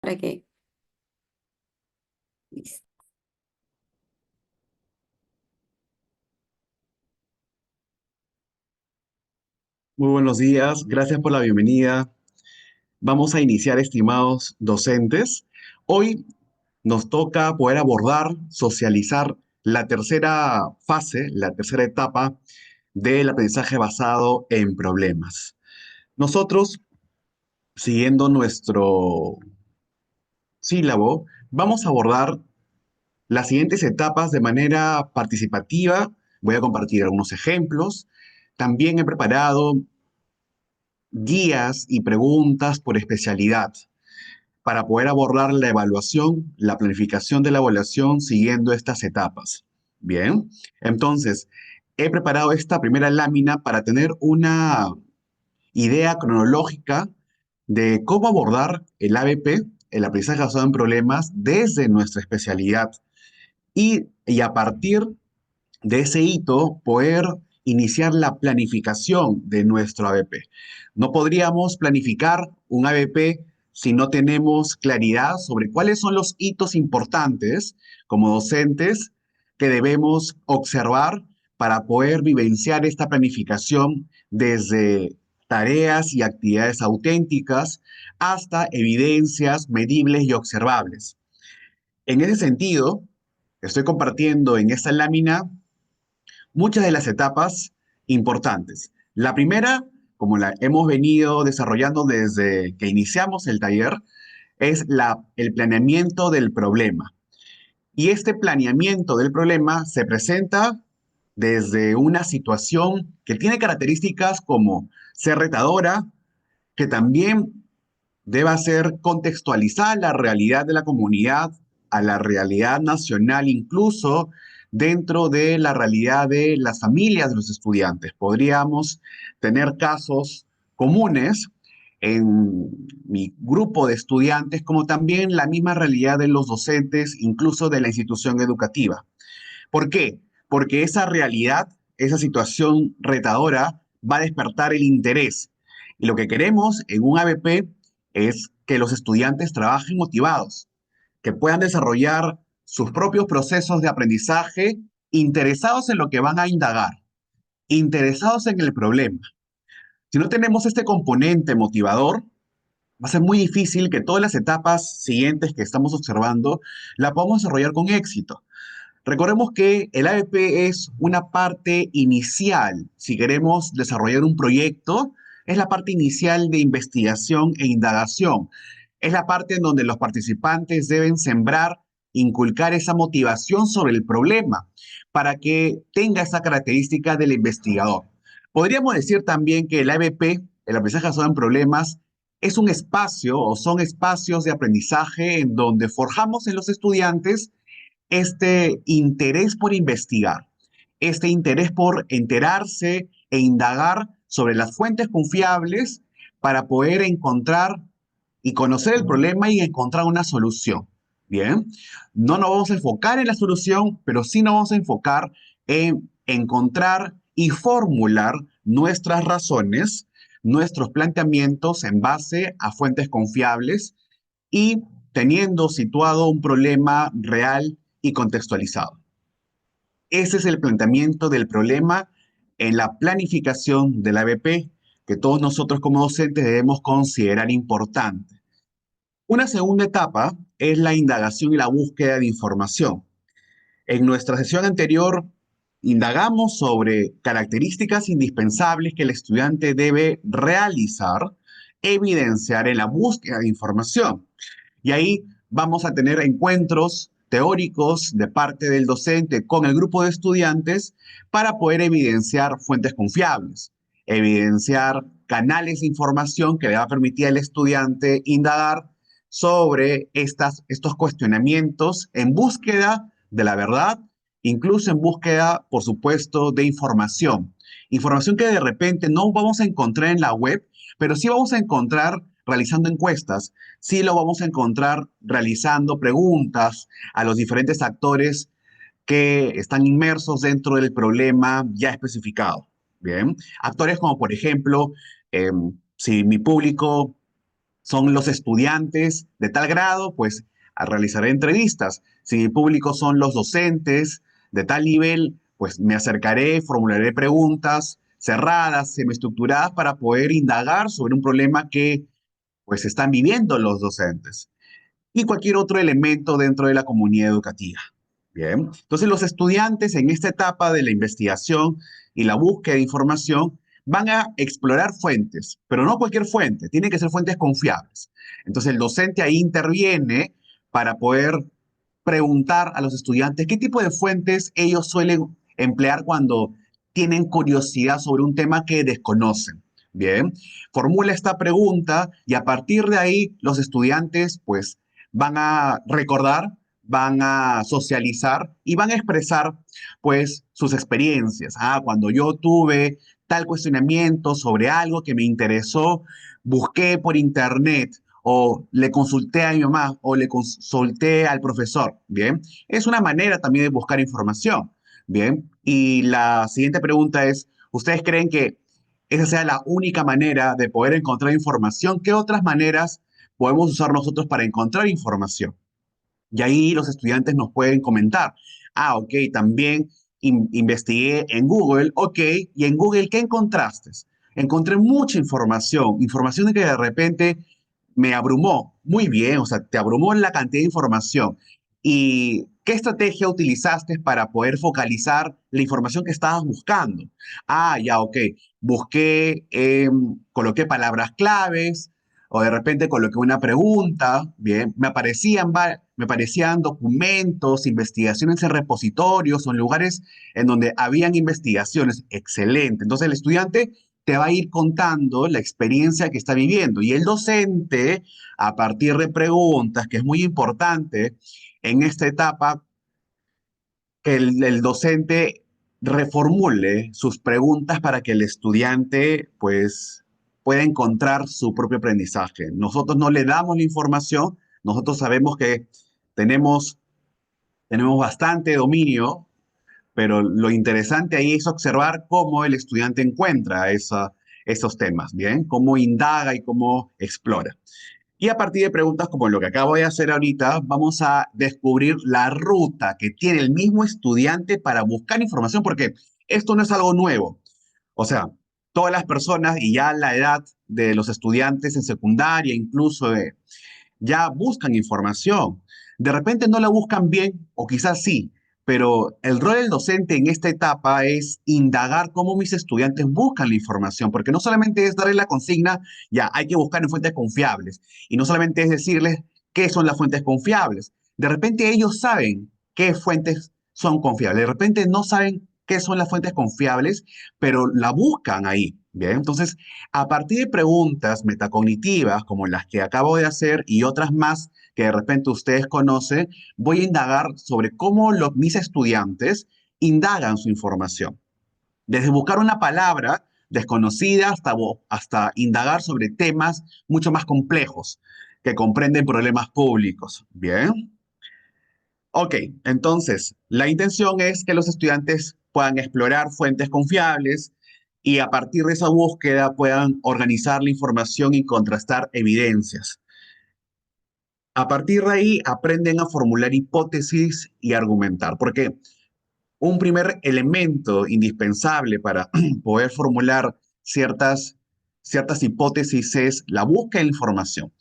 para que... Listo. Muy buenos días, gracias por la bienvenida. Vamos a iniciar, estimados docentes. Hoy nos toca poder abordar, socializar la tercera fase, la tercera etapa del aprendizaje basado en problemas. Nosotros, siguiendo nuestro sílabo, vamos a abordar las siguientes etapas de manera participativa. Voy a compartir algunos ejemplos. También he preparado guías y preguntas por especialidad para poder abordar la evaluación, la planificación de la evaluación siguiendo estas etapas. Bien, entonces, he preparado esta primera lámina para tener una idea cronológica de cómo abordar el ABP, el aprendizaje basado en problemas, desde nuestra especialidad y a partir de ese hito poder iniciar la planificación de nuestro ABP. No podríamos planificar un ABP si no tenemos claridad sobre cuáles son los hitos importantes como docentes que debemos observar para poder vivenciar esta planificación desde tareas y actividades auténticas hasta evidencias medibles y observables. En ese sentido, estoy compartiendo en esta lámina muchas de las etapas importantes. La primera, como la hemos venido desarrollando desde que iniciamos el taller, es el planeamiento del problema. Y este planeamiento del problema se presenta desde una situación que tiene características como ser retadora, que también deba ser contextualizada a la realidad de la comunidad, a la realidad nacional, incluso dentro de la realidad de las familias de los estudiantes. Podríamos tener casos comunes en mi grupo de estudiantes, como también la misma realidad de los docentes, incluso de la institución educativa. ¿Por qué? Porque esa realidad, esa situación retadora, va a despertar el interés. Y lo que queremos en un ABP es que los estudiantes trabajen motivados, que puedan desarrollar sus propios procesos de aprendizaje interesados en lo que van a indagar, interesados en el problema. Si no tenemos este componente motivador, va a ser muy difícil que todas las etapas siguientes que estamos observando la podamos desarrollar con éxito. Recordemos que el ABP es una parte inicial. Si queremos desarrollar un proyecto, es la parte inicial de investigación e indagación. Es la parte en donde los participantes deben sembrar, inculcar esa motivación sobre el problema para que tenga esa característica del investigador. Podríamos decir también que el ABP, el aprendizaje basado en problemas, es un espacio o son espacios de aprendizaje en donde forjamos en los estudiantes este interés por investigar, este interés por enterarse e indagar sobre las fuentes confiables para poder encontrar y conocer el problema y encontrar una solución. Bien, no nos vamos a enfocar en la solución, pero sí nos vamos a enfocar en encontrar y formular nuestras razones, nuestros planteamientos en base a fuentes confiables y teniendo situado un problema real y contextualizado. Ese es el planteamiento del problema en la planificación del ABP que todos nosotros como docentes debemos considerar importante. Una segunda etapa es la indagación y la búsqueda de información. En nuestra sesión anterior indagamos sobre características indispensables que el estudiante debe realizar, evidenciar en la búsqueda de información. Y ahí vamos a tener encuentros teóricos de parte del docente con el grupo de estudiantes para poder evidenciar fuentes confiables, evidenciar canales de información que le va a permitir al estudiante indagar sobre estos cuestionamientos en búsqueda de la verdad, incluso en búsqueda, por supuesto, de información. Información que de repente no vamos a encontrar en la web, pero sí vamos a encontrar realizando encuestas, sí lo vamos a encontrar realizando preguntas a los diferentes actores que están inmersos dentro del problema ya especificado. Bien, actores como por ejemplo, si mi público son los estudiantes de tal grado, pues realizaré entrevistas. Si mi público son los docentes de tal nivel, pues me acercaré, formularé preguntas cerradas, semiestructuradas para poder indagar sobre un problema que pues están viviendo los docentes y cualquier otro elemento dentro de la comunidad educativa. Bien, entonces los estudiantes en esta etapa de la investigación y la búsqueda de información van a explorar fuentes, pero no cualquier fuente, tienen que ser fuentes confiables. Entonces el docente ahí interviene para poder preguntar a los estudiantes qué tipo de fuentes ellos suelen emplear cuando tienen curiosidad sobre un tema que desconocen. Bien, formula esta pregunta y a partir de ahí los estudiantes pues van a recordar, van a socializar y van a expresar pues sus experiencias. Ah, cuando yo tuve tal cuestionamiento sobre algo que me interesó, busqué por internet o le consulté a mi mamá o le consulté al profesor. Bien, es una manera también de buscar información. Bien, y la siguiente pregunta es, ¿ustedes creen que esa sea la única manera de poder encontrar información? ¿Qué otras maneras podemos usar nosotros para encontrar información? Y ahí los estudiantes nos pueden comentar, ah, ok, también investigué en Google, ok, y en Google, ¿qué encontraste? Encontré mucha información, información que de repente me abrumó. Muy bien, o sea, te abrumó la cantidad de información. ¿Y qué estrategia utilizaste para poder focalizar la información que estabas buscando? Ah, ya, ok. Busqué, coloqué palabras claves, o de repente coloqué una pregunta, bien, me aparecían documentos, investigaciones en repositorios o en lugares en donde habían investigaciones. Excelente. Entonces el estudiante te va a ir contando la experiencia que está viviendo y el docente, a partir de preguntas, que es muy importante en esta etapa, que el docente reformule sus preguntas para que el estudiante, pues, pueda encontrar su propio aprendizaje. Nosotros no le damos la información, nosotros sabemos que tenemos, tenemos bastante dominio, pero lo interesante ahí es observar cómo el estudiante encuentra esos temas, ¿bien? Cómo indaga y cómo explora. Y a partir de preguntas como lo que acabo de hacer ahorita, vamos a descubrir la ruta que tiene el mismo estudiante para buscar información, porque esto no es algo nuevo. O sea, todas las personas y ya la edad de los estudiantes en secundaria, incluso ya buscan información. De repente no la buscan bien, o quizás sí, pero el rol del docente en esta etapa es indagar cómo mis estudiantes buscan la información, porque no solamente es darle la consigna, ya hay que buscar en fuentes confiables, y no solamente es decirles qué son las fuentes confiables. De repente ellos saben qué fuentes son confiables, de repente no saben qué son las fuentes confiables, pero la buscan ahí. Bien, entonces a partir de preguntas metacognitivas como las que acabo de hacer y otras más que de repente ustedes conocen, voy a indagar sobre cómo mis estudiantes indagan su información. Desde buscar una palabra desconocida hasta indagar sobre temas mucho más complejos que comprenden problemas públicos. Bien. Ok, entonces la intención es que los estudiantes puedan explorar fuentes confiables y a partir de esa búsqueda puedan organizar la información y contrastar evidencias. A partir de ahí aprenden a formular hipótesis y argumentar, porque un primer elemento indispensable para poder formular ciertas hipótesis es la búsqueda de información.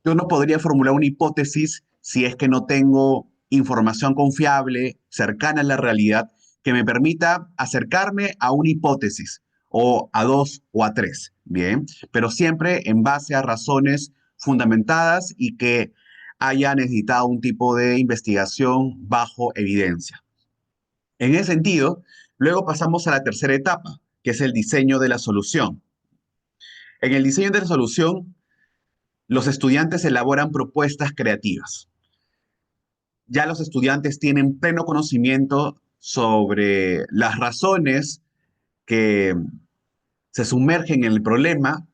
Yo no podría formular una hipótesis si es que no tengo información confiable, cercana a la realidad, que me permita acercarme a una hipótesis o a dos o a tres, ¿bien? Pero siempre en base a razones fundamentadas y que haya necesitado un tipo de investigación bajo evidencia. En ese sentido, luego pasamos a la tercera etapa, que es el diseño de la solución. En el diseño de la solución, los estudiantes elaboran propuestas creativas. Ya los estudiantes tienen pleno conocimiento sobre las razones que se sumergen en el problema,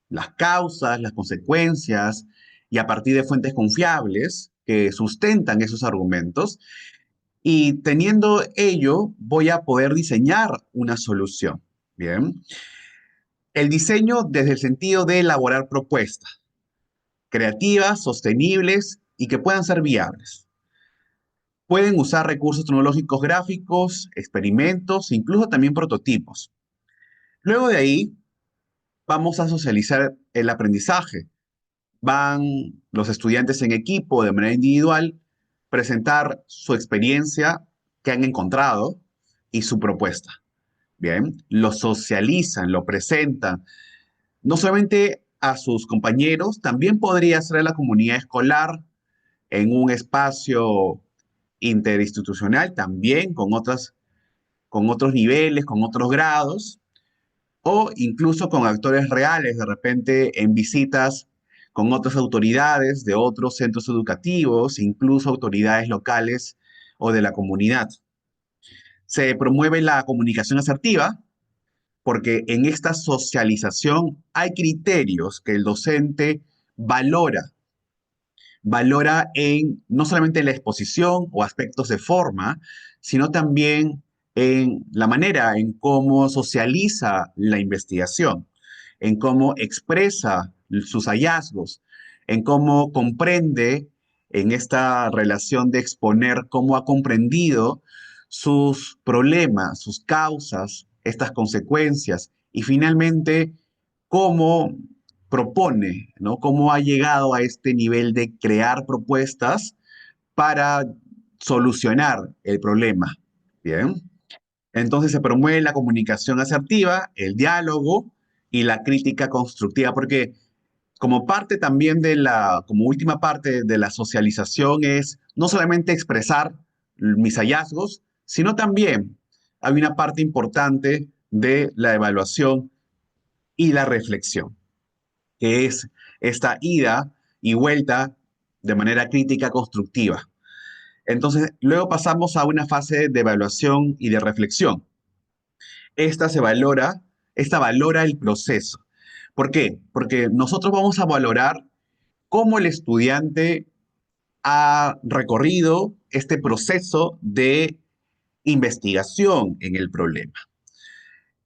las causas, las consecuencias, y a partir de fuentes confiables que sustentan esos argumentos. Y teniendo ello, voy a poder diseñar una solución. Bien. El diseño desde el sentido de elaborar propuestas. creativas, sostenibles y que puedan ser viables. Pueden usar recursos tecnológicos gráficos, experimentos, incluso también prototipos. Luego de ahí, vamos a socializar el aprendizaje. Van los estudiantes en equipo, de manera individual, presentar su experiencia que han encontrado y su propuesta. Bien, lo socializan, lo presentan, no solamente a sus compañeros, también podría ser a la comunidad escolar en un espacio interinstitucional, también con otros niveles, con otros grados, o incluso con actores reales, de repente en visitas con otras autoridades de otros centros educativos, incluso autoridades locales o de la comunidad. Se promueve la comunicación asertiva porque en esta socialización hay criterios que el docente valora. Valora en no solamente en la exposición o aspectos de forma, sino también en la manera en cómo socializa la investigación, en cómo expresa sus hallazgos, en cómo comprende en esta relación de exponer cómo ha comprendido sus problemas, sus causas, estas consecuencias y finalmente cómo propone, ¿no? Cómo ha llegado a este nivel de crear propuestas para solucionar el problema. Bien. Entonces se promueve la comunicación asertiva, el diálogo y la crítica constructiva, porque como parte también como última parte de la socialización es no solamente expresar mis hallazgos, sino también hay una parte importante de la evaluación y la reflexión, que es esta ida y vuelta de manera crítica constructiva. Entonces, luego pasamos a una fase de evaluación y de reflexión. Esta se valora, esta valora el proceso. ¿Por qué? Porque nosotros vamos a valorar cómo el estudiante ha recorrido este proceso de investigación en el problema.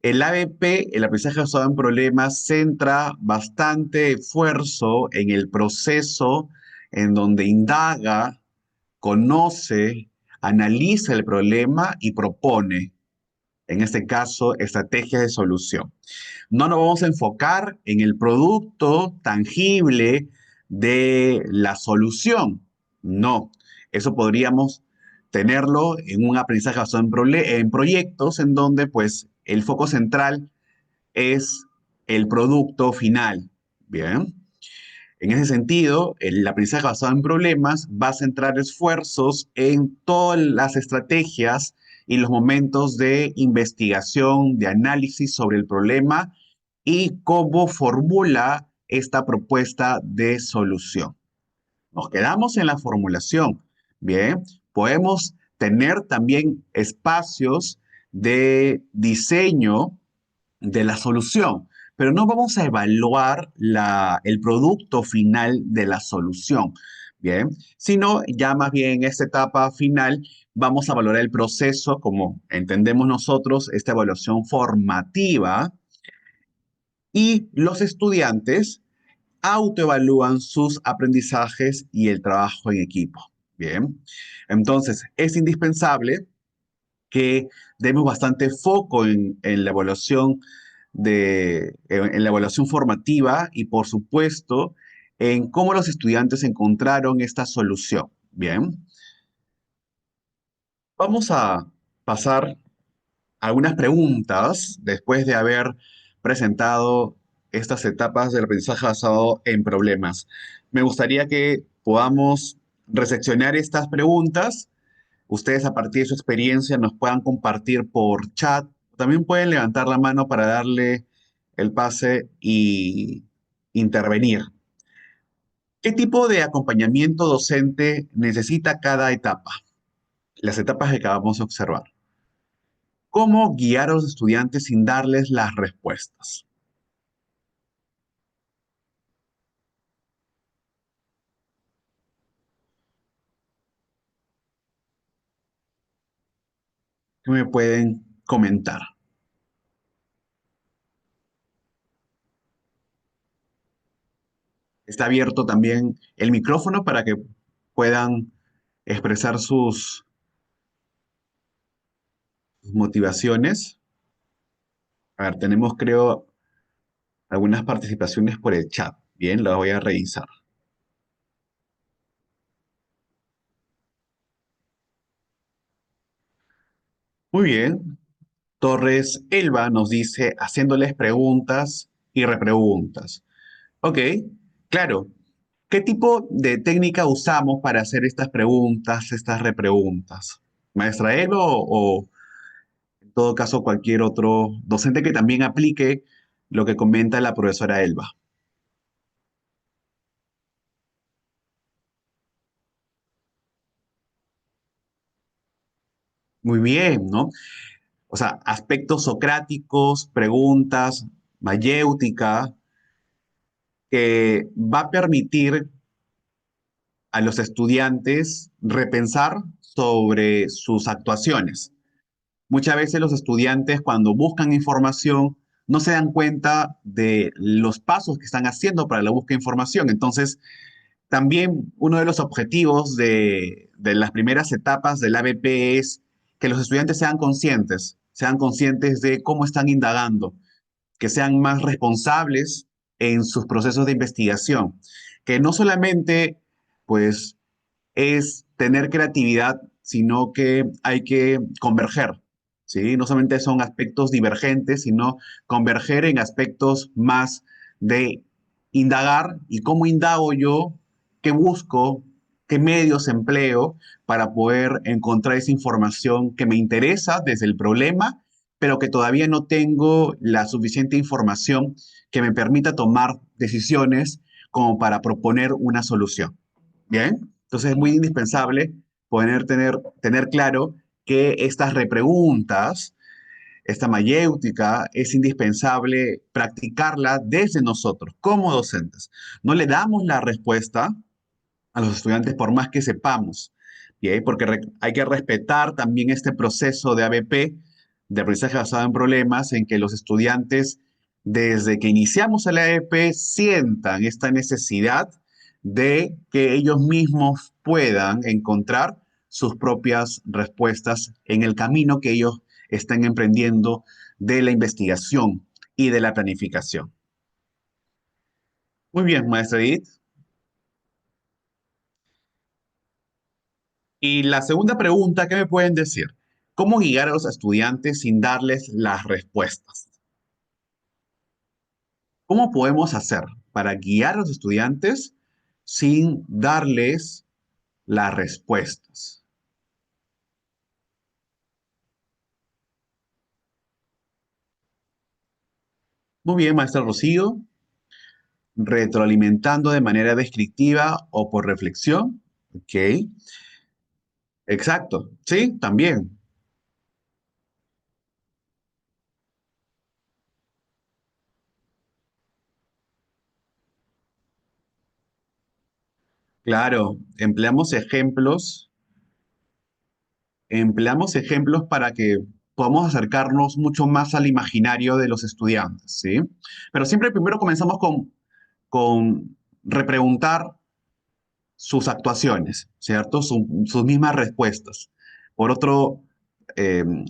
El ABP, el aprendizaje basado en problemas, centra bastante esfuerzo en el proceso en donde indaga, conoce, analiza el problema y propone, en este caso, estrategias de solución. No nos vamos a enfocar en el producto tangible de la solución. No, eso podríamos tenerlo en un aprendizaje basado en proyectos en donde pues el foco central es el producto final. Bien. En ese sentido, el aprendizaje basado en problemas va a centrar esfuerzos en todas las estrategias y los momentos de investigación, de análisis sobre el problema y cómo formula esta propuesta de solución. Nos quedamos en la formulación. Bien, podemos tener también espacios de diseño de la solución, pero no vamos a evaluar el producto final de la solución, bien, sino ya más bien en esta etapa final vamos a valorar el proceso como entendemos nosotros, esta evaluación formativa y los estudiantes autoevalúan sus aprendizajes y el trabajo en equipo. Bien, entonces es indispensable que demos bastante foco en la evaluación en la evaluación formativa y, por supuesto, en cómo los estudiantes encontraron esta solución. Bien, vamos a pasar a algunas preguntas después de haber presentado estas etapas del aprendizaje basado en problemas. Me gustaría que podamos reseccionar estas preguntas. Ustedes a partir de su experiencia nos puedan compartir por chat. También pueden levantar la mano para darle el pase y intervenir. ¿Qué tipo de acompañamiento docente necesita cada etapa? Las etapas que acabamos de observar. ¿Cómo guiar a los estudiantes sin darles las respuestas? ¿Qué me pueden comentar? Está abierto también el micrófono para que puedan expresar sus motivaciones. A ver, tenemos, creo, algunas participaciones por el chat. Bien, las voy a revisar. Muy bien. Torres Elba nos dice, haciéndoles preguntas y repreguntas. Ok, claro. ¿Qué tipo de técnica usamos para hacer estas preguntas, estas repreguntas? ¿Maestra Elba o en todo caso cualquier otro docente que también aplique lo que comenta la profesora Elba? Muy bien, ¿no? O sea, aspectos socráticos, preguntas, mayéutica, que va a permitir a los estudiantes repensar sobre sus actuaciones. Muchas veces los estudiantes cuando buscan información no se dan cuenta de los pasos que están haciendo para la búsqueda de información. Entonces, también uno de los objetivos de las primeras etapas del ABP es que los estudiantes sean conscientes de cómo están indagando, que sean más responsables en sus procesos de investigación, que no solamente pues es tener creatividad, sino que hay que converger, ¿sí? No solamente son aspectos divergentes, sino converger en aspectos más de indagar y cómo indago yo, qué busco, qué medios empleo para poder encontrar esa información que me interesa desde el problema, pero que todavía no tengo la suficiente información que me permita tomar decisiones como para proponer una solución. Bien, entonces es muy indispensable tener claro que estas repreguntas, esta mayéutica, es indispensable practicarla desde nosotros, como docentes. No le damos la respuesta a los estudiantes por más que sepamos, ¿bien? Porque hay que respetar también este proceso de ABP, de aprendizaje basado en problemas, en que los estudiantes, desde que iniciamos el ABP, sientan esta necesidad de que ellos mismos puedan encontrar sus propias respuestas en el camino que ellos están emprendiendo de la investigación y de la planificación. Muy bien, maestra Edith. Y la segunda pregunta, ¿qué me pueden decir? ¿Cómo guiar a los estudiantes sin darles las respuestas? ¿Cómo podemos hacer para guiar a los estudiantes sin darles las respuestas? Muy bien, maestra Rocío, retroalimentando de manera descriptiva o por reflexión. Ok, exacto. Sí, también. Claro, empleamos ejemplos para que podamos acercarnos mucho más al imaginario de los estudiantes, ¿sí? Pero siempre primero comenzamos con repreguntar sus actuaciones, ¿cierto? Sus mismas respuestas. Por otro,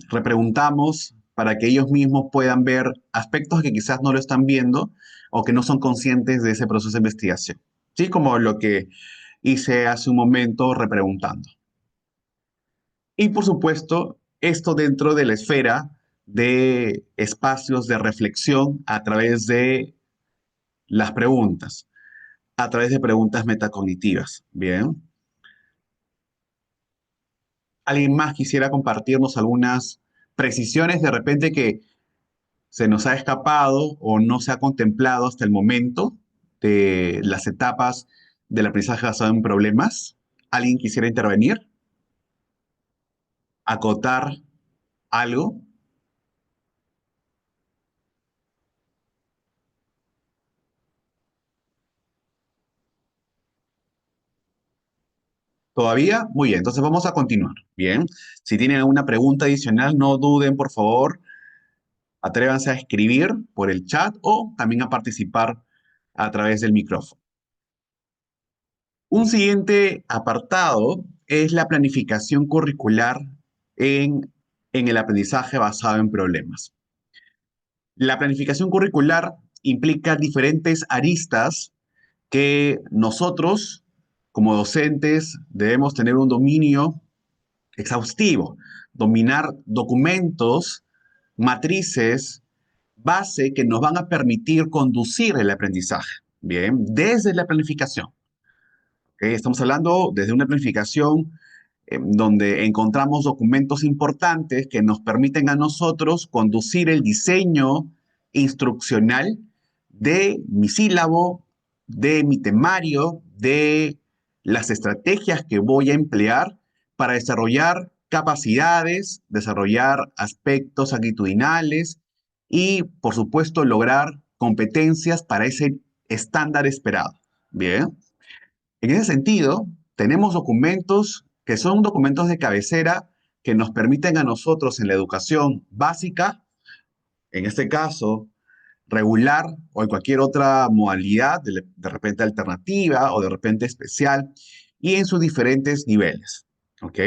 repreguntamos para que ellos mismos puedan ver aspectos que quizás no lo están viendo o que no son conscientes de ese proceso de investigación. Sí, como lo que hice hace un momento repreguntando. Y por supuesto, esto dentro de la esfera de espacios de reflexión a través de las preguntas, a través de preguntas metacognitivas. Bien. ¿Alguien más quisiera compartirnos algunas precisiones de repente que se nos ha escapado o no se ha contemplado hasta el momento de las etapas del aprendizaje basado en problemas? ¿Alguien quisiera intervenir? ¿Acotar algo? ¿Todavía? Muy bien, entonces vamos a continuar. Bien, si tienen alguna pregunta adicional, no duden, por favor, atrévanse a escribir por el chat o también a participar a través del micrófono. Un siguiente apartado es la planificación curricular en, en el aprendizaje basado en problemas. La planificación curricular implica diferentes aristas que nosotros, como docentes, debemos tener un dominio exhaustivo, dominar documentos, matrices, base que nos van a permitir conducir el aprendizaje. Bien, desde la planificación. ¿Ok? Estamos hablando desde una planificación donde encontramos documentos importantes que nos permiten a nosotros conducir el diseño instruccional de mi sílabo, de mi temario, de las estrategias que voy a emplear para desarrollar capacidades, desarrollar aspectos actitudinales y, por supuesto, lograr competencias para ese estándar esperado. Bien. En ese sentido, tenemos documentos que son documentos de cabecera que nos permiten a nosotros en la educación básica, en este caso regular o en cualquier otra modalidad, de repente alternativa o de repente especial, y en sus diferentes niveles. ¿Ok?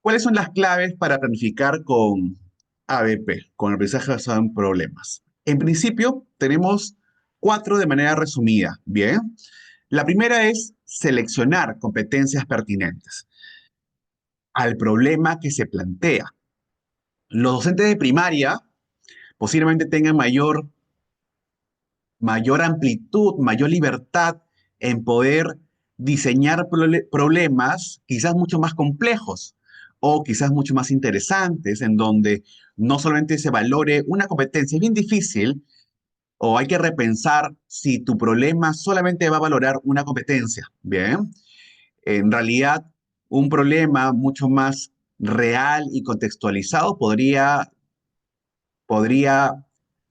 ¿Cuáles son las claves para planificar con ABP, con aprendizaje basado en problemas? En principio, tenemos cuatro de manera resumida. Bien. La primera es seleccionar competencias pertinentes al problema que se plantea. Los docentes de primaria posiblemente tengan mayor amplitud, mayor libertad en poder diseñar problemas quizás mucho más complejos o quizás mucho más interesantes, en donde no solamente se valore una competencia. Es bien difícil o hay que repensar si tu problema solamente va a valorar una competencia. Bien. En realidad, un problema mucho más real y contextualizado podría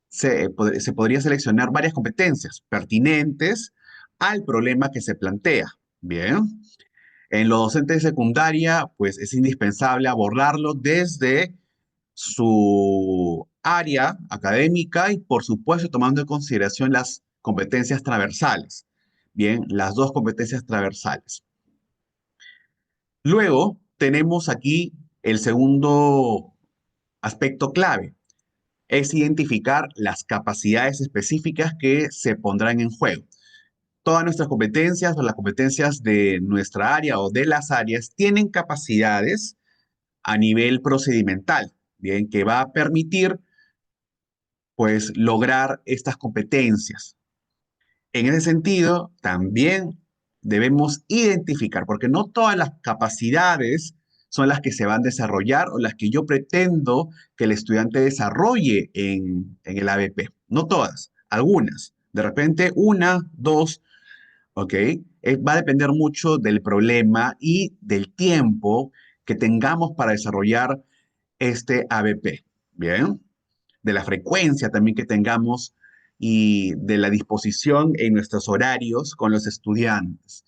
se podría seleccionar varias competencias pertinentes al problema que se plantea. Bien. En los docentes de secundaria, pues es indispensable abordarlo desde su área académica y, por supuesto, tomando en consideración las competencias transversales. Bien, las dos competencias transversales. Luego tenemos aquí el segundo aspecto clave, es identificar las capacidades específicas que se pondrán en juego. Todas nuestras competencias o las competencias de nuestra área o de las áreas tienen capacidades a nivel procedimental, bien, que va a permitir pues lograr estas competencias. En ese sentido, también debemos identificar, porque no todas las capacidades son las que se van a desarrollar o las que yo pretendo que el estudiante desarrolle en el ABP. No todas, algunas. De repente, una, dos, ¿ok? Va a depender mucho del problema y del tiempo que tengamos para desarrollar este ABP. Bien, de la frecuencia también que tengamos y de la disposición en nuestros horarios con los estudiantes.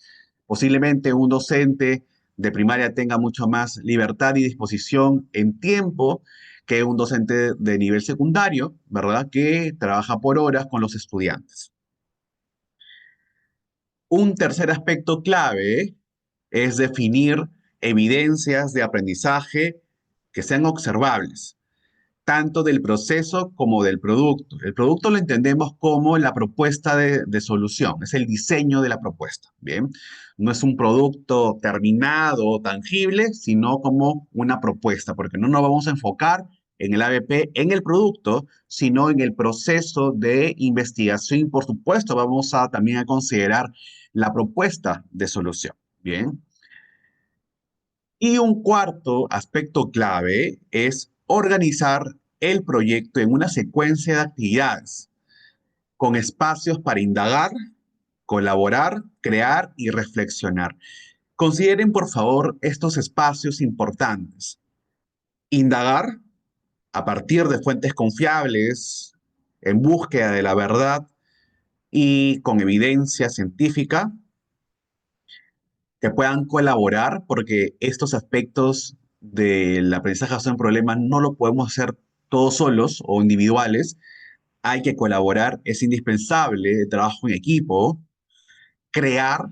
Posiblemente un docente de primaria tenga mucho más libertad y disposición en tiempo que un docente de nivel secundario, ¿verdad? Que trabaja por horas con los estudiantes. Un tercer aspecto clave es definir evidencias de aprendizaje que sean observables tanto del proceso como del producto. El producto lo entendemos como la propuesta de solución, es el diseño de la propuesta, ¿bien? No es un producto terminado o tangible, sino como una propuesta, porque no nos vamos a enfocar en el ABP, en el producto, sino en el proceso de investigación. Y, por supuesto, vamos a también a considerar la propuesta de solución, ¿bien? Y un cuarto aspecto clave es organizar el proyecto en una secuencia de actividades con espacios para indagar, colaborar, crear y reflexionar. Consideren, por favor, estos espacios importantes. Indagar a partir de fuentes confiables, en búsqueda de la verdad y con evidencia científica que puedan colaborar, porque estos aspectos del aprendizaje basado en problemas no lo podemos hacer todos solos o individuales, hay que colaborar, es indispensable el trabajo en equipo, crear,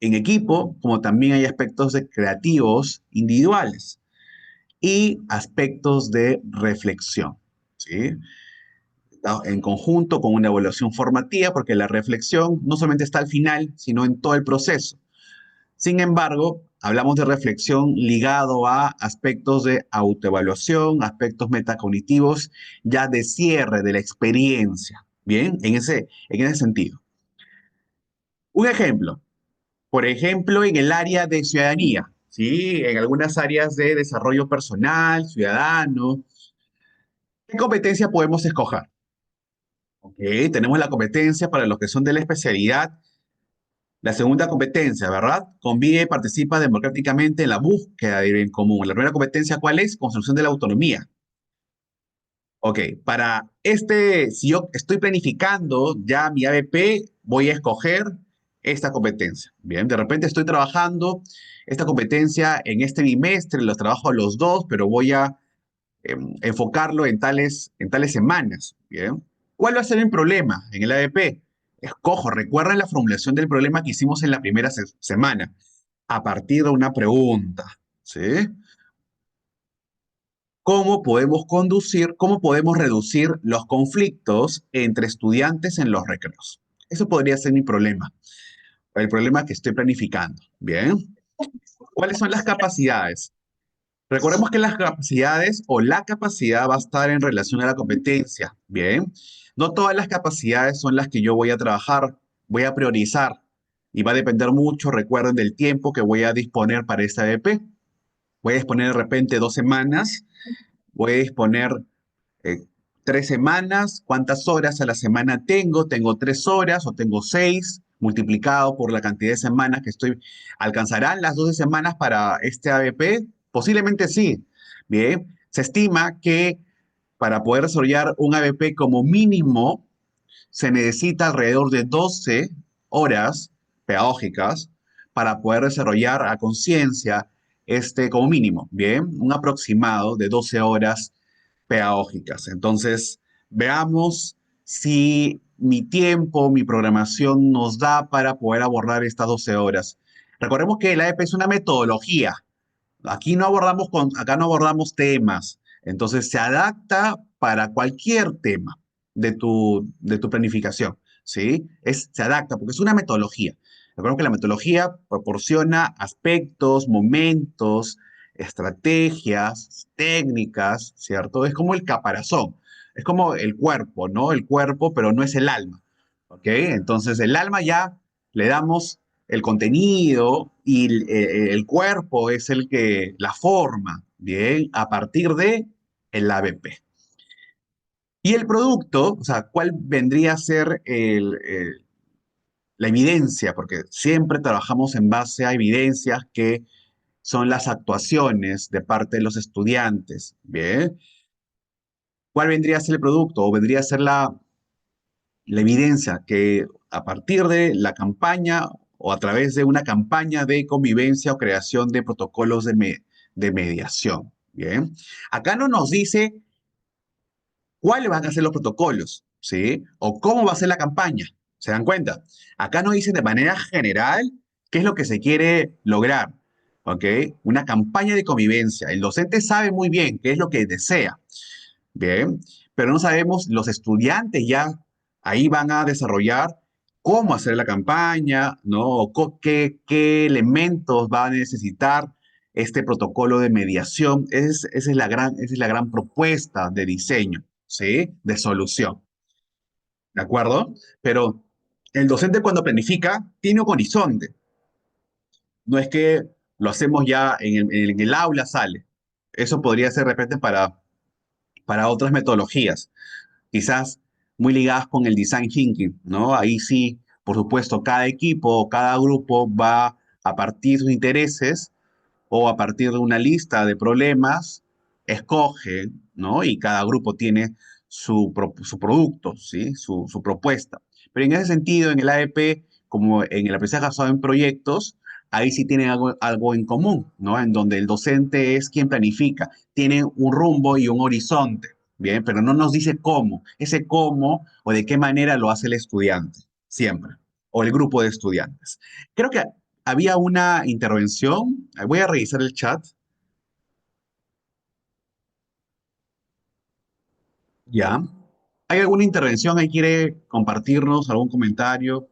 en equipo, como también hay aspectos de creativos individuales y aspectos de reflexión, ¿sí? En conjunto con una evaluación formativa, porque la reflexión no solamente está al final, sino en todo el proceso. Sin embargo, hablamos de reflexión ligado a aspectos de autoevaluación, aspectos metacognitivos, ya de cierre de la experiencia. Bien, en ese sentido. Un ejemplo, por ejemplo, en el área de ciudadanía, ¿sí? En algunas áreas de desarrollo personal, ciudadano, ¿qué competencia podemos escoger? Ok, tenemos la competencia para los que son de la especialidad. La segunda competencia, ¿verdad? Convive y participa democráticamente en la búsqueda de bien común. La primera competencia, ¿cuál es? Construcción de la autonomía. Ok, para si yo estoy planificando ya mi ABP, voy a escoger esta competencia. Bien, de repente estoy trabajando esta competencia en este bimestre, los trabajo los dos, pero voy a enfocarlo en tales semanas. Bien. ¿Cuál va a ser el problema en el ADP? Escojo, recuerden la formulación del problema que hicimos en la primera semana, a partir de una pregunta, ¿sí? Cómo podemos reducir los conflictos entre estudiantes en los recreos? Eso podría ser mi problema, el problema que estoy planificando. Bien. ¿Cuáles son las capacidades? Recordemos que las capacidades o la capacidad va a estar en relación a la competencia. Bien. No todas las capacidades son las que yo voy a trabajar, voy a priorizar y va a depender mucho, recuerden, del tiempo que voy a disponer para esta ABP. Voy a disponer de repente 2 semanas, voy a disponer 3 semanas, ¿cuántas horas a la semana tengo? ¿Tengo 3 horas o tengo 6? Multiplicado por la cantidad de semanas que estoy. ¿Alcanzarán las 12 semanas para este ABP? Posiblemente sí. Bien, se estima que para poder desarrollar un ABP como mínimo se necesita alrededor de 12 horas pedagógicas para poder desarrollar a conciencia como mínimo, ¿bien? Un aproximado de 12 horas pedagógicas. Entonces, veamos si mi tiempo, mi programación nos da para poder abordar estas 12 horas. Recordemos que la EP es una metodología. Acá no abordamos temas. Entonces, se adapta para cualquier tema de tu planificación, ¿sí? Se adapta porque es una metodología. Recordemos que la metodología proporciona aspectos, momentos, estrategias, técnicas, ¿cierto? Es como el caparazón, es como el cuerpo, ¿no? El cuerpo, pero no es el alma, ¿ok? Entonces el alma ya le damos el contenido y el cuerpo es la forma, ¿bien? A partir de el ABP. Y el producto, o sea, ¿cuál vendría a ser la evidencia? Porque siempre trabajamos en base a evidencias que son las actuaciones de parte de los estudiantes. Bien. ¿Cuál vendría a ser el producto? O vendría a ser la evidencia que a partir de la campaña o a través de una campaña de convivencia o creación de protocolos de mediación. Bien. Acá no nos dice cuáles van a ser los protocolos, ¿sí? O cómo va a ser la campaña. ¿Se dan cuenta? Acá nos dicen de manera general qué es lo que se quiere lograr, ¿ok? Una campaña de convivencia. El docente sabe muy bien qué es lo que desea, ¿bien? Pero no sabemos, los estudiantes ya ahí van a desarrollar cómo hacer la campaña, ¿no? O qué elementos va a necesitar este protocolo de mediación. Esa es la gran propuesta de diseño, ¿sí? De solución, ¿de acuerdo? Pero el docente cuando planifica tiene un horizonte. No es que lo hacemos ya en el aula, sale. Eso podría ser de repente para otras metodologías, quizás muy ligadas con el design thinking, ¿no? Ahí sí, por supuesto, cada equipo, cada grupo va a partir de sus intereses o a partir de una lista de problemas, escoge, ¿no? Y cada grupo tiene su producto, ¿sí? Su propuesta. Pero en ese sentido, en el AEP, como en el aprendizaje basado en proyectos, ahí sí tienen algo en común, ¿no? En donde el docente es quien planifica, tiene un rumbo y un horizonte, ¿bien? Pero no nos dice cómo, ese cómo o de qué manera lo hace el estudiante, siempre, o el grupo de estudiantes. Creo que había una intervención. Voy a revisar el chat. Ya. ¿Hay alguna intervención ahí? ¿Quiere compartirnos algún comentario,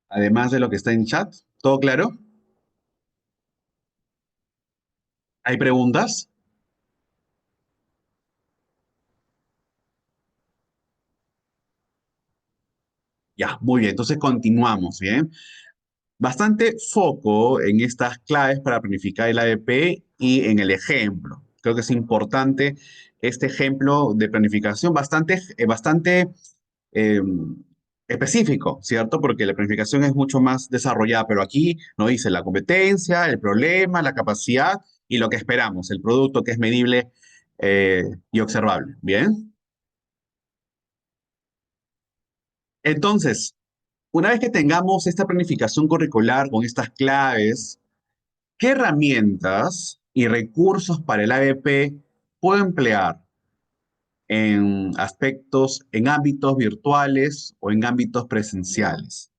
además de lo que está en chat? ¿Todo claro? ¿Hay preguntas? Ya, muy bien. Entonces continuamos, ¿bien? Bastante foco en estas claves para planificar el ADP y en el ejemplo. Creo que es importante este ejemplo de planificación bastante eh, específico, ¿cierto? Porque la planificación es mucho más desarrollada, pero aquí nos dice la competencia, el problema, la capacidad y lo que esperamos, el producto que es medible y observable. Bien. Entonces, una vez que tengamos esta planificación curricular con estas claves, ¿qué herramientas y recursos para el ABP puedo emplear en aspectos, en ámbitos virtuales o en ámbitos presenciales?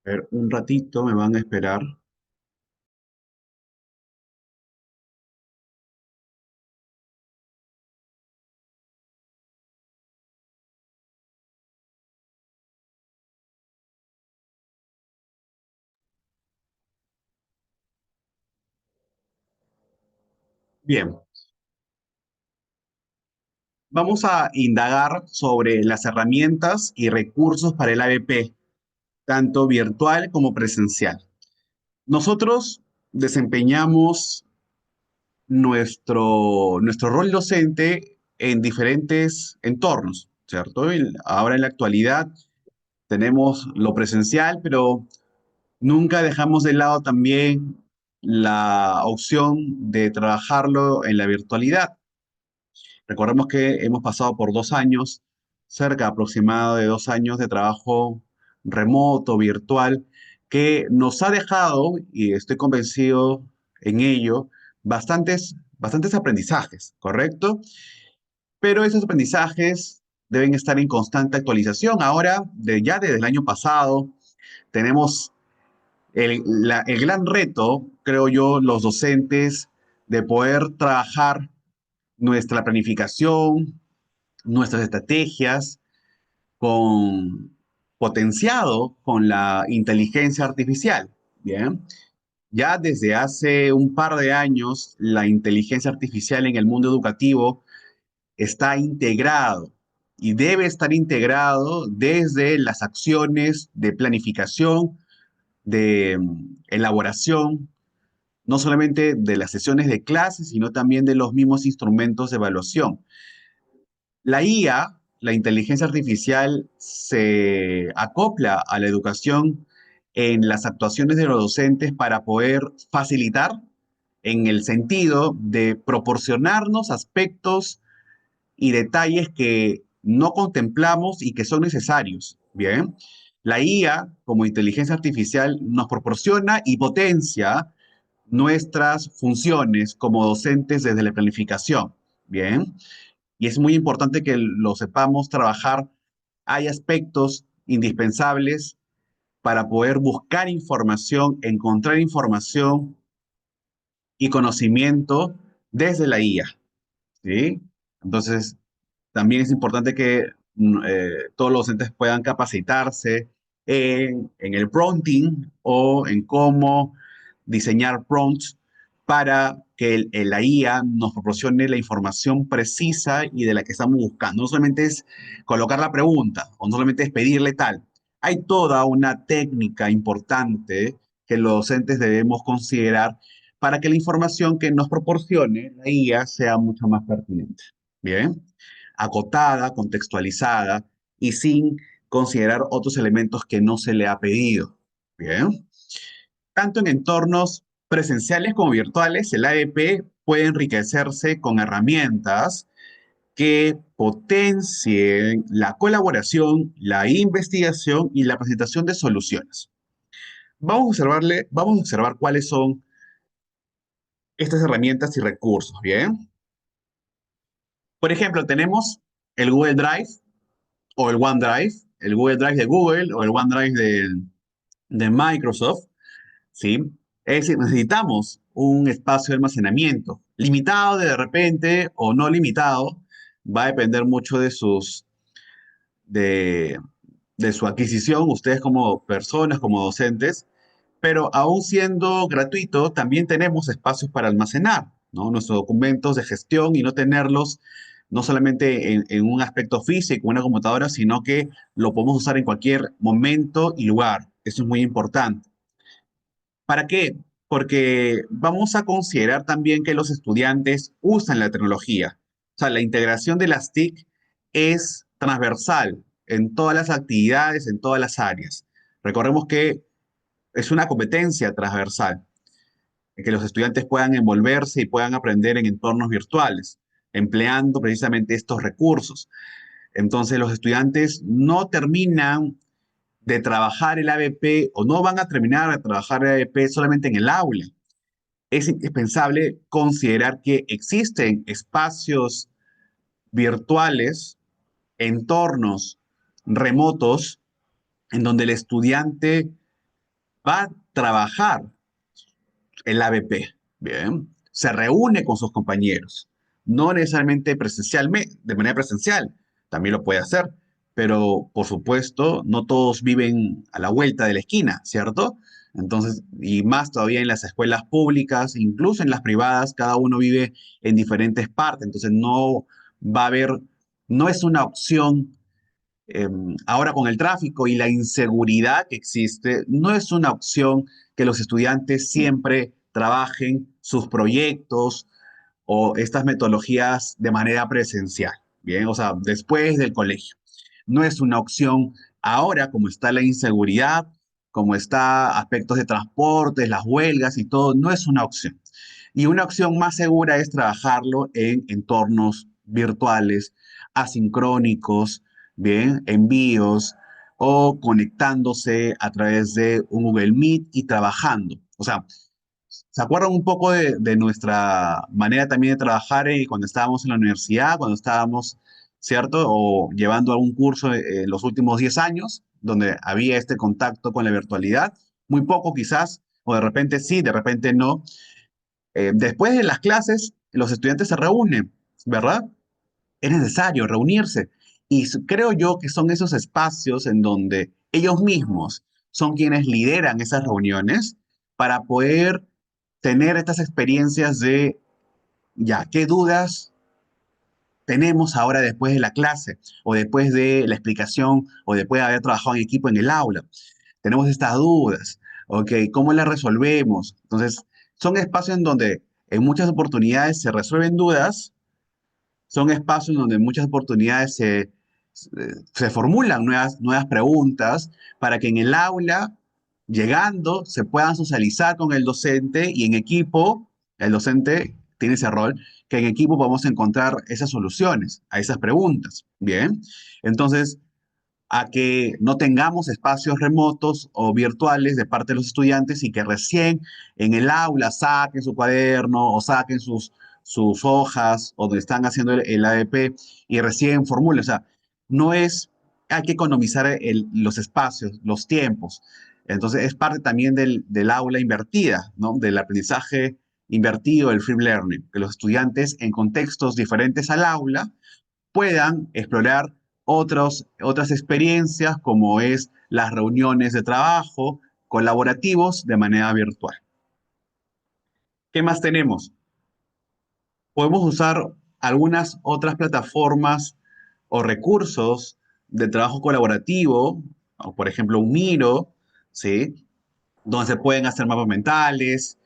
A ver, un ratito me van a esperar. Bien, vamos a indagar sobre las herramientas y recursos para el ABP, tanto virtual como presencial. Nosotros desempeñamos nuestro rol docente en diferentes entornos, ¿cierto? Ahora en la actualidad tenemos lo presencial, pero nunca dejamos de lado también la opción de trabajarlo en la virtualidad. Recordemos que hemos pasado por 2 años, cerca aproximado de 2 años de trabajo remoto, virtual, que nos ha dejado, y estoy convencido en ello, bastantes aprendizajes, ¿correcto? Pero esos aprendizajes deben estar en constante actualización. Ahora, ya desde el año pasado, tenemos el gran reto, creo yo, los docentes, de poder trabajar nuestra planificación, nuestras estrategias, con, potenciado con la inteligencia artificial. Bien, ya desde hace un par de años, la inteligencia artificial en el mundo educativo está integrado y debe estar integrado desde las acciones de planificación, de elaboración, no solamente de las sesiones de clases, sino también de los mismos instrumentos de evaluación. La IA, la inteligencia artificial, se acopla a la educación en las actuaciones de los docentes para poder facilitar en el sentido de proporcionarnos aspectos y detalles que no contemplamos y que son necesarios. Bien, la IA como inteligencia artificial nos proporciona y potencia nuestras funciones como docentes desde la planificación. Bien, y es muy importante que lo sepamos trabajar. Hay aspectos indispensables para poder buscar información, encontrar información y conocimiento desde la IA, ¿sí? Entonces, también es importante que todos los docentes puedan capacitarse en el prompting o en cómo diseñar prompts para que la IA nos proporcione la información precisa y de la que estamos buscando. No solamente es colocar la pregunta o no solamente es pedirle tal. Hay toda una técnica importante que los docentes debemos considerar para que la información que nos proporcione la IA sea mucho más pertinente. Bien, acotada, contextualizada y sin considerar otros elementos que no se le ha pedido. Bien, tanto en entornos presenciales como virtuales, el AEP puede enriquecerse con herramientas que potencien la colaboración, la investigación y la presentación de soluciones. Vamos a observar cuáles son estas herramientas y recursos, ¿bien? Por ejemplo, tenemos el Google Drive o el OneDrive, el Google Drive de Google o el OneDrive de Microsoft, ¿sí? Es decir, necesitamos un espacio de almacenamiento, limitado de repente o no limitado, va a depender mucho de, de su adquisición, ustedes como personas, como docentes, pero aún siendo gratuito, también tenemos espacios para almacenar, ¿no? Nuestros documentos de gestión y no tenerlos no solamente en un aspecto físico, una computadora, sino que lo podemos usar en cualquier momento y lugar. Eso es muy importante. ¿Para qué? Porque vamos a considerar también que los estudiantes usan la tecnología. O sea, la integración de las TIC es transversal en todas las actividades, en todas las áreas. Recordemos que es una competencia transversal, en que los estudiantes puedan envolverse y puedan aprender en entornos virtuales, empleando precisamente estos recursos. Entonces, los estudiantes no terminan de trabajar el ABP o no van a terminar de trabajar el ABP solamente en el aula. Es indispensable considerar que existen espacios virtuales, entornos remotos, en donde el estudiante va a trabajar el ABP, bien, se reúne con sus compañeros, no necesariamente presencialmente, de manera presencial, también lo puede hacer, pero por supuesto, no todos viven a la vuelta de la esquina, ¿cierto? Entonces, y más todavía en las escuelas públicas, incluso en las privadas, cada uno vive en diferentes partes, entonces no va a haber, no es una opción ahora con el tráfico y la inseguridad que existe, no es una opción que los estudiantes siempre trabajen sus proyectos o estas metodologías de manera presencial, ¿bien? O sea, después del colegio. No es una opción ahora como está la inseguridad, como está aspectos de transportes, las huelgas y todo, no es una opción. Y una opción más segura es trabajarlo en entornos virtuales, asincrónicos, bien, envíos o conectándose a través de un Google Meet y trabajando. O sea, ¿se acuerdan un poco de nuestra manera también de trabajar cuando estábamos en la universidad, cuando estábamos, ¿cierto? O llevando algún curso en los últimos 10 años, donde había este contacto con la virtualidad? Muy poco quizás, o de repente sí, de repente no. Después de las clases, los estudiantes se reúnen, ¿verdad? Es necesario reunirse. Y creo yo que son esos espacios en donde ellos mismos son quienes lideran esas reuniones para poder tener estas experiencias de, ya, ¿qué dudas tenemos ahora después de la clase o después de la explicación o después de haber trabajado en equipo en el aula? Tenemos estas dudas, ¿ok? ¿Cómo las resolvemos? Entonces, son espacios en donde en muchas oportunidades se resuelven dudas, son espacios donde en muchas oportunidades se formulan nuevas preguntas para que en el aula, llegando, se puedan socializar con el docente y en equipo, el docente tiene ese rol, que en equipo podamos encontrar esas soluciones a esas preguntas. Bien, entonces, a que no tengamos espacios remotos o virtuales de parte de los estudiantes y que recién en el aula saquen su cuaderno o saquen sus hojas o donde están haciendo el ADP y recién formulen. O sea, no es, hay que economizar los espacios, los tiempos. Entonces, es parte también del aula invertida, ¿no? Del aprendizaje invertido, el free learning, que los estudiantes en contextos diferentes al aula puedan explorar otras experiencias como es las reuniones de trabajo colaborativos de manera virtual. ¿Qué más tenemos? Podemos usar algunas otras plataformas o recursos de trabajo colaborativo, o por ejemplo un Miro, ¿sí? Donde se pueden hacer mapas mentales,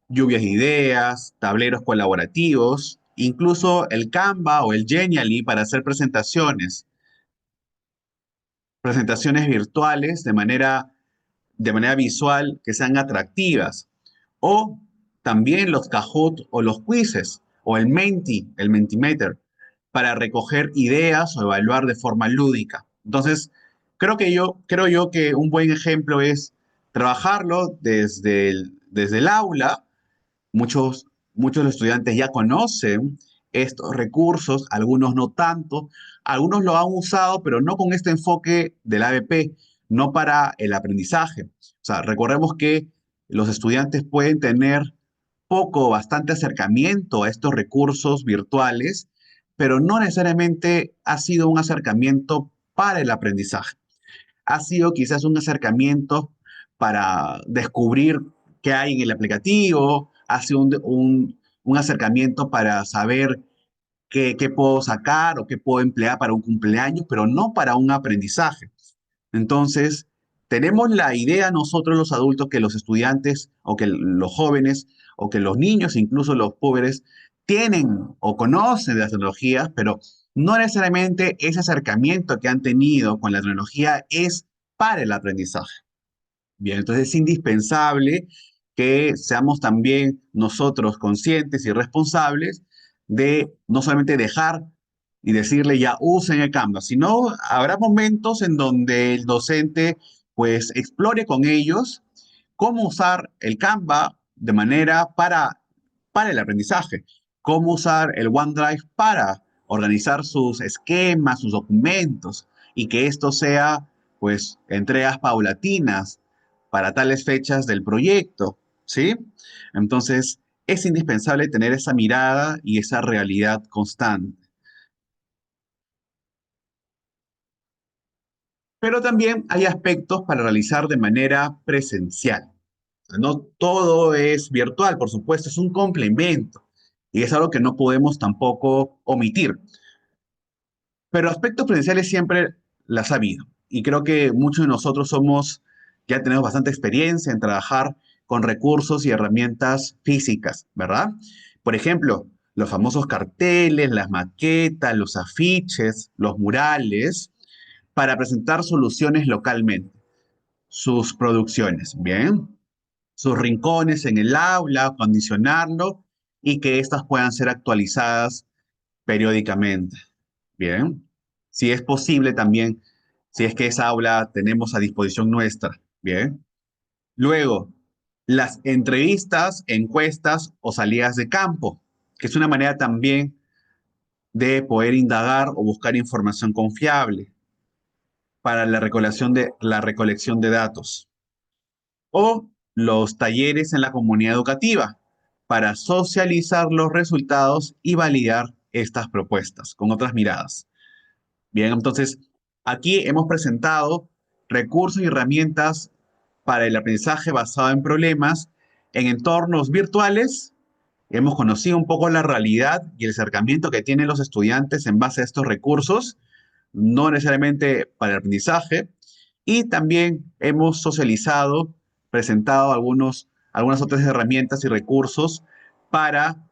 lluvias de ideas, tableros colaborativos, incluso el Canva o el Genially para hacer presentaciones virtuales de manera visual que sean atractivas. O también los Kahoot o los quizzes o el Mentimeter, para recoger ideas o evaluar de forma lúdica. Entonces, creo yo que un buen ejemplo es trabajarlo desde el aula. Muchos de los estudiantes ya conocen estos recursos, algunos no tanto, algunos lo han usado, pero no con este enfoque del ABP, no para el aprendizaje. O sea, recordemos que los estudiantes pueden tener poco o bastante acercamiento a estos recursos virtuales, pero no necesariamente ha sido un acercamiento para el aprendizaje. Ha sido quizás un acercamiento para descubrir qué hay en el aplicativo, ha sido un acercamiento para saber qué puedo sacar o qué puedo emplear para un cumpleaños, pero no para un aprendizaje. Entonces, tenemos la idea nosotros los adultos que los estudiantes o que los jóvenes o que los niños, incluso los pobres, tienen o conocen de las tecnologías, pero no necesariamente ese acercamiento que han tenido con la tecnología es para el aprendizaje. Bien, entonces es indispensable que seamos también nosotros conscientes y responsables de no solamente dejar y decirle ya usen el Canva, sino habrá momentos en donde el docente pues explore con ellos cómo usar el Canva de manera para el aprendizaje, cómo usar el OneDrive para organizar sus esquemas, sus documentos y que esto sea pues entregas paulatinas para tales fechas del proyecto, ¿sí? Entonces, es indispensable tener esa mirada y esa realidad constante. Pero también hay aspectos para realizar de manera presencial. No todo es virtual, por supuesto, es un complemento y es algo que no podemos tampoco omitir. Pero aspectos presenciales siempre las ha habido. Y creo que muchos de nosotros ya tenemos bastante experiencia en trabajar con recursos y herramientas físicas, ¿verdad? Por ejemplo, los famosos carteles, las maquetas, los afiches, los murales, para presentar soluciones localmente, sus producciones, ¿bien? Sus rincones en el aula, acondicionarlo y que éstas puedan ser actualizadas periódicamente. Bien. Si es posible también, si es que esa aula tenemos a disposición nuestra. Bien. Luego, las entrevistas, encuestas o salidas de campo, que es una manera también de poder indagar o buscar información confiable para la recolección de datos. O los talleres en la comunidad educativa para socializar los resultados y validar estas propuestas con otras miradas. Bien, entonces aquí hemos presentado recursos y herramientas para el aprendizaje basado en problemas en entornos virtuales. Hemos conocido un poco la realidad y el acercamiento que tienen los estudiantes en base a estos recursos, no necesariamente para el aprendizaje. Y también hemos socializado, presentado algunas otras herramientas y recursos para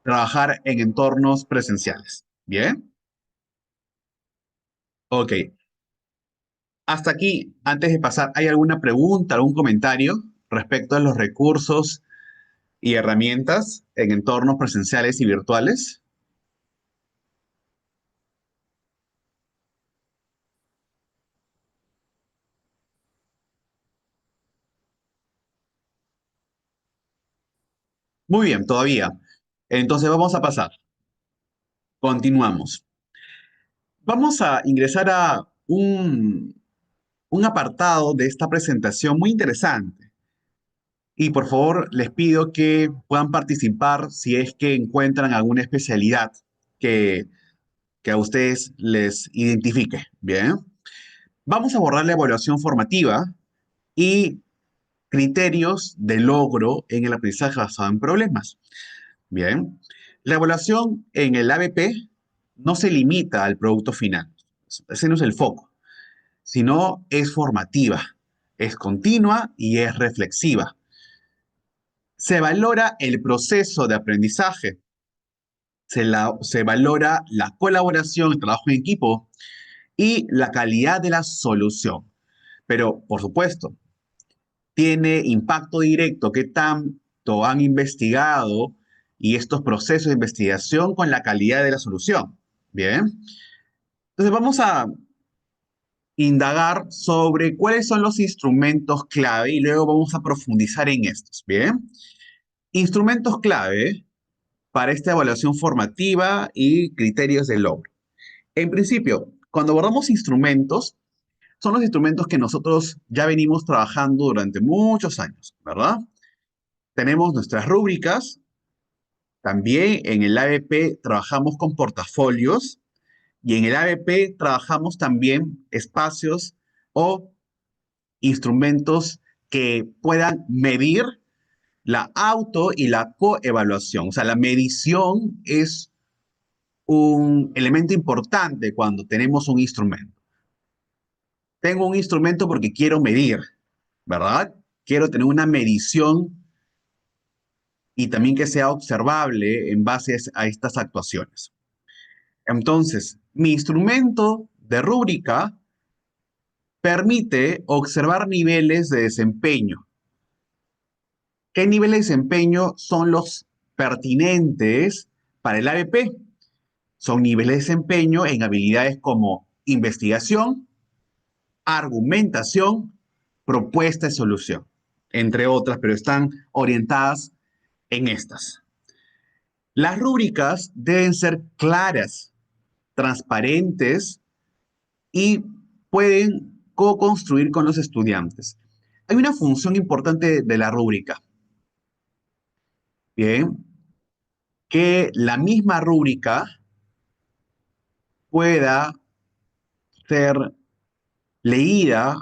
trabajar en entornos presenciales. Bien, ok. Hasta aquí, antes de pasar, ¿hay alguna pregunta, algún comentario respecto a los recursos y herramientas en entornos presenciales y virtuales? Muy bien, todavía. Entonces vamos a pasar. Continuamos. Vamos a ingresar a un apartado de esta presentación muy interesante. Y por favor, les pido que puedan participar si es que encuentran alguna especialidad que, que a ustedes les identifique. Bien. Vamos a abordar la evaluación formativa y criterios de logro en el aprendizaje basado en problemas. Bien, la evaluación en el ABP no se limita al producto final, ese no es el foco, sino es formativa, es continua y es reflexiva. Se valora el proceso de aprendizaje, se valora la colaboración, el trabajo en equipo y la calidad de la solución. Pero, por supuesto, tiene impacto directo, qué tanto han investigado y estos procesos de investigación con la calidad de la solución. Bien, entonces vamos a indagar sobre cuáles son los instrumentos clave y luego vamos a profundizar en estos. Bien, instrumentos clave para esta evaluación formativa y criterios de logro. En principio, cuando abordamos instrumentos, son los instrumentos que nosotros ya venimos trabajando durante muchos años, ¿verdad? Tenemos nuestras rúbricas, también en el ABP trabajamos con portafolios y en el ABP trabajamos también espacios o instrumentos que puedan medir la auto y la coevaluación. O sea, la medición es un elemento importante cuando tenemos un instrumento. Tengo un instrumento porque quiero medir, ¿verdad? Quiero tener una medición y también que sea observable en base a estas actuaciones. Entonces, mi instrumento de rúbrica permite observar niveles de desempeño. ¿Qué niveles de desempeño son los pertinentes para el ABP? Son niveles de desempeño en habilidades como investigación, argumentación, propuesta de solución, entre otras, pero están orientadas en estas. Las rúbricas deben ser claras, transparentes y pueden co-construir con los estudiantes. Hay una función importante de la rúbrica, bien, que la misma rúbrica pueda ser leída,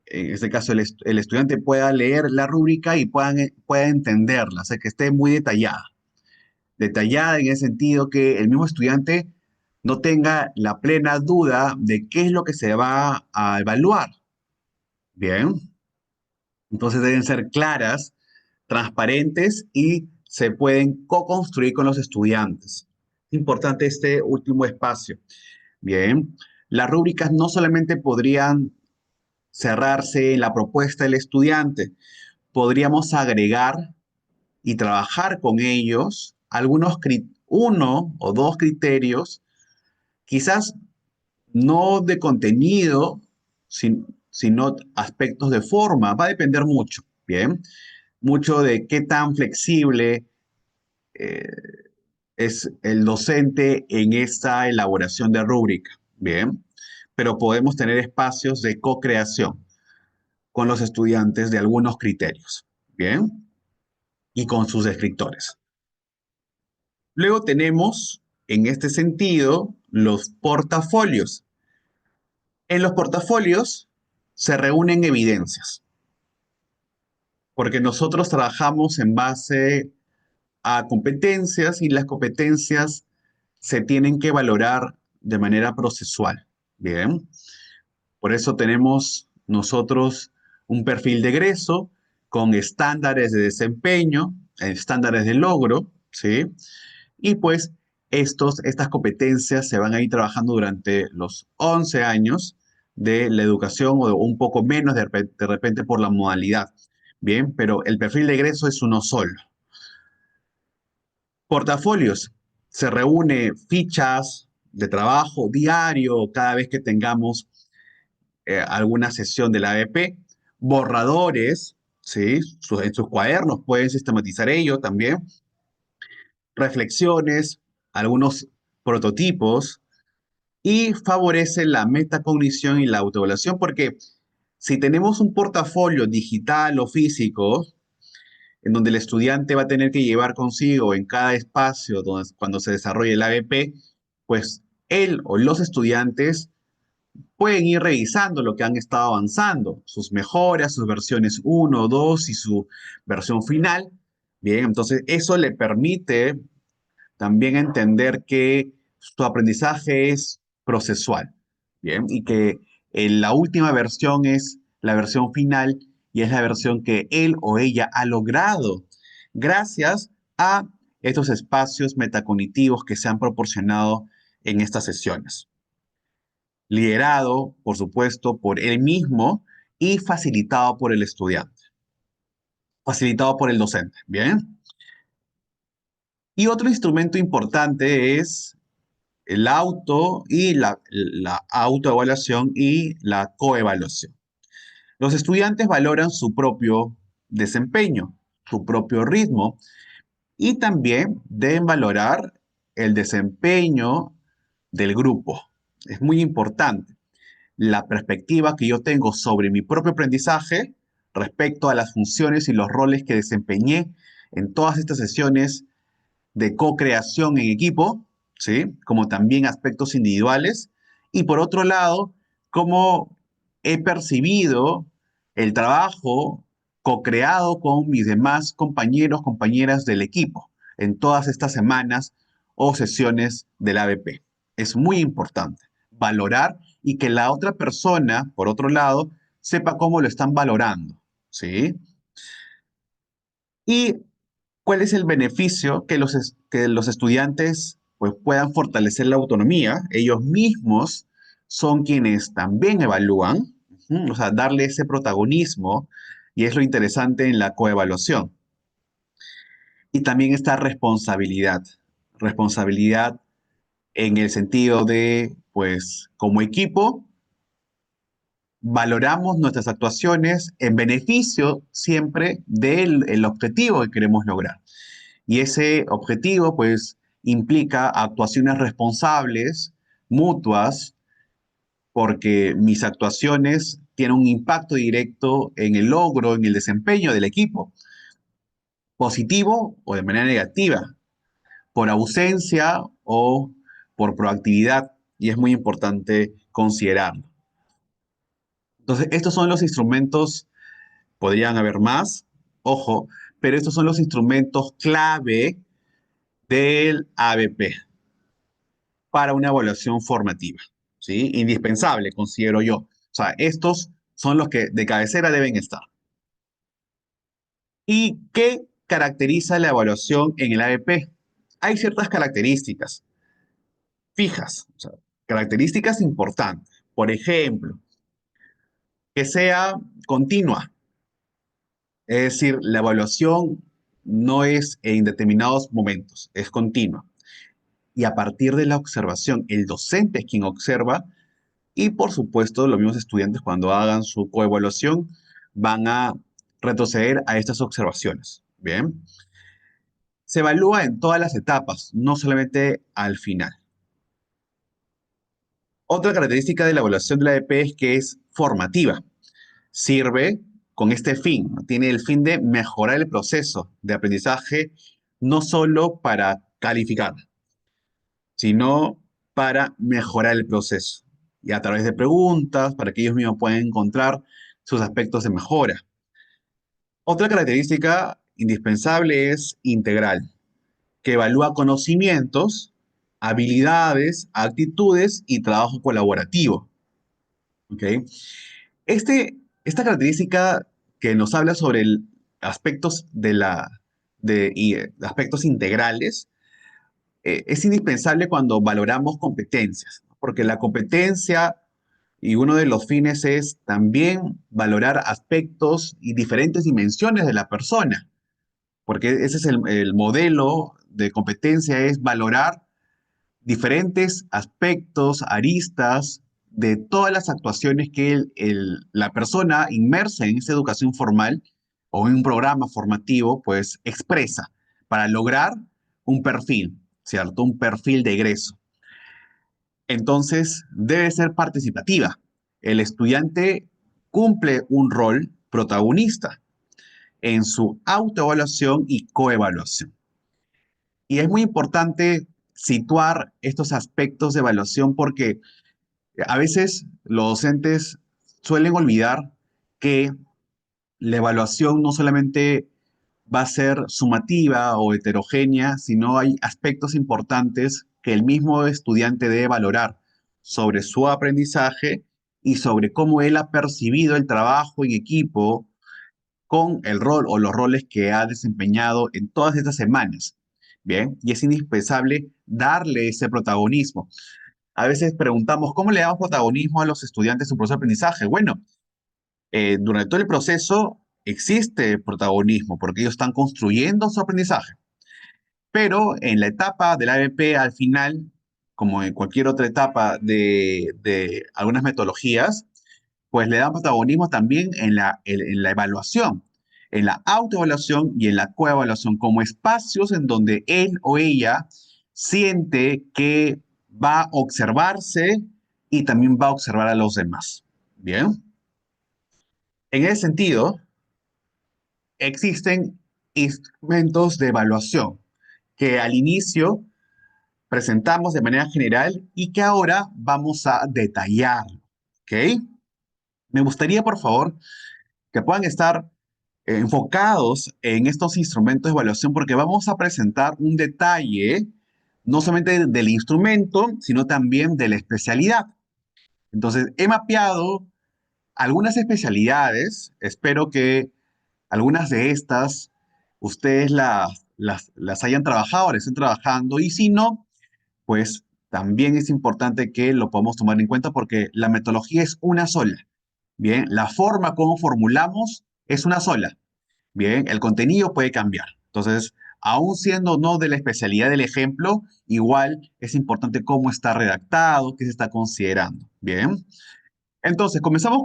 en este caso el estudiante pueda leer la rúbrica y pueda entenderla, o sea, que esté muy detallada. Detallada en el sentido que el mismo estudiante no tenga la plena duda de qué es lo que se va a evaluar. Bien, entonces deben ser claras, transparentes y se pueden co-construir con los estudiantes. Importante este último espacio. Bien, las rúbricas no solamente podrían cerrarse en la propuesta del estudiante, podríamos agregar y trabajar con ellos uno o dos criterios, quizás no de contenido, sino aspectos de forma. Va a depender mucho, ¿bien? Mucho de qué tan flexible eh, es el docente en esta elaboración de rúbrica, ¿bien? Pero podemos tener espacios de co-creación con los estudiantes de algunos criterios, ¿bien? Y con sus escritores. Luego tenemos, en este sentido, los portafolios. En los portafolios se reúnen evidencias, porque nosotros trabajamos en base a competencias y las competencias se tienen que valorar de manera procesual. Bien, por eso tenemos nosotros un perfil de egreso con estándares de desempeño, estándares de logro, ¿sí? Y pues estas competencias se van a ir trabajando durante los 11 años de la educación o un poco menos de repente por la modalidad. Bien, pero el perfil de egreso es uno solo. Portafolios. Se reúne fichas de trabajo diario cada vez que tengamos alguna sesión de la ABP. Borradores, ¿sí? En sus cuadernos pueden sistematizar ello también. Reflexiones, algunos prototipos y favorece la metacognición y la autoevaluación porque si tenemos un portafolio digital o físico, en donde el estudiante va a tener que llevar consigo en cada espacio cuando se desarrolle el ABP, pues él o los estudiantes pueden ir revisando lo que han estado avanzando, sus mejoras, sus versiones uno, 2 y su versión final. Bien, entonces eso le permite también entender que su aprendizaje es procesual, ¿bien? Y que la última versión es la versión final y es la versión que él o ella ha logrado gracias a estos espacios metacognitivos que se han proporcionado en estas sesiones. Liderado, por supuesto, por él mismo y facilitado por el estudiante, facilitado por el docente, ¿bien? Y otro instrumento importante es el auto y la autoevaluación y la coevaluación. Los estudiantes valoran su propio desempeño, su propio ritmo, Y también deben valorar el desempeño del grupo. Es muy importante la perspectiva que yo tengo sobre mi propio aprendizaje respecto a las funciones y los roles que desempeñé en todas estas sesiones de co-creación en equipo, ¿sí? Como también aspectos individuales. Y por otro lado, cómo he percibido el trabajo co-creado con mis demás compañeros, compañeras del equipo en todas estas semanas o sesiones del ABP. Es muy importante valorar y que la otra persona, por otro lado, sepa cómo lo están valorando, ¿sí? Y ¿cuál es el beneficio que los estudiantes pues, puedan fortalecer la autonomía? Ellos mismos son quienes también evalúan, o sea, darle ese protagonismo, y es lo interesante en la coevaluación. Y también esta responsabilidad, responsabilidad en el sentido de, pues, como equipo, valoramos nuestras actuaciones en beneficio siempre del el objetivo que queremos lograr. Y ese objetivo, pues, implica actuaciones responsables, mutuas, porque mis actuaciones tienen un impacto directo en el logro, en el desempeño del equipo, positivo o de manera negativa, por ausencia o por proactividad, y es muy importante considerarlo. Entonces, estos son los instrumentos, podrían haber más, ojo, pero estos son los instrumentos clave del ABP para una evaluación formativa, ¿sí? Indispensable, considero yo. O sea, estos son los que de cabecera deben estar. ¿Y qué caracteriza la evaluación en el ABP? Hay ciertas características fijas, o sea, características importantes. Por ejemplo, que sea continua, es decir, la evaluación no es en determinados momentos, es continua. Y a partir de la observación, el docente es quien observa. Y por supuesto, los mismos estudiantes cuando hagan su coevaluación van a retroceder a estas observaciones. Bien, se evalúa en todas las etapas, no solamente al final. Otra característica de la evaluación de la EP es que es formativa. Sirve con este fin, tiene el fin de mejorar el proceso de aprendizaje, no solo para calificar, sino para mejorar el proceso. Y a través de preguntas, para que ellos mismos puedan encontrar sus aspectos de mejora. Otra característica indispensable es integral, que evalúa conocimientos, habilidades, actitudes y trabajo colaborativo. ¿Ok? Esta característica que nos habla sobre aspectos aspectos integrales es indispensable cuando valoramos competencias, ¿no? Porque la competencia y uno de los fines es también valorar aspectos y diferentes dimensiones de la persona, porque ese es el modelo de competencia, es valorar diferentes aspectos, aristas de todas las actuaciones que la persona inmersa en esa educación formal o en un programa formativo, pues expresa para lograr un perfil, ¿cierto? Un perfil de egreso. Entonces, debe ser participativa. El estudiante cumple un rol protagonista en su autoevaluación y coevaluación. Y es muy importante situar estos aspectos de evaluación porque a veces los docentes suelen olvidar que la evaluación no solamente va a ser sumativa o heterogénea, sino hay aspectos importantes que el mismo estudiante debe valorar sobre su aprendizaje y sobre cómo él ha percibido el trabajo en equipo con el rol o los roles que ha desempeñado en todas estas semanas. Bien, y es indispensable darle ese protagonismo. A veces preguntamos, ¿cómo le damos protagonismo a los estudiantes en su proceso de aprendizaje? Bueno, durante todo el proceso existe protagonismo porque ellos están construyendo su aprendizaje. Pero en la etapa del ABP, al final, como en cualquier otra etapa de algunas metodologías, pues le dan protagonismo también en la evaluación. en la autoevaluación y en la coevaluación como espacios en donde él o ella siente que va a observarse y también va a observar a los demás. Bien, en ese sentido, existen instrumentos de evaluación que al inicio presentamos de manera general y que ahora vamos a detallar. ¿Ok? Me gustaría, por favor, que puedan estar enfocados en estos instrumentos de evaluación porque vamos a presentar un detalle no solamente del instrumento, sino también de la especialidad. Entonces, he mapeado algunas especialidades, espero que algunas de estas ustedes las hayan trabajado, las estén trabajando, y si no, pues también es importante que lo podamos tomar en cuenta porque la metodología es una sola. Bien, la forma como formulamos es una sola. Bien, el contenido puede cambiar. Entonces, aún siendo no de la especialidad del ejemplo, igual es importante cómo está redactado, qué se está considerando. Bien, entonces comenzamos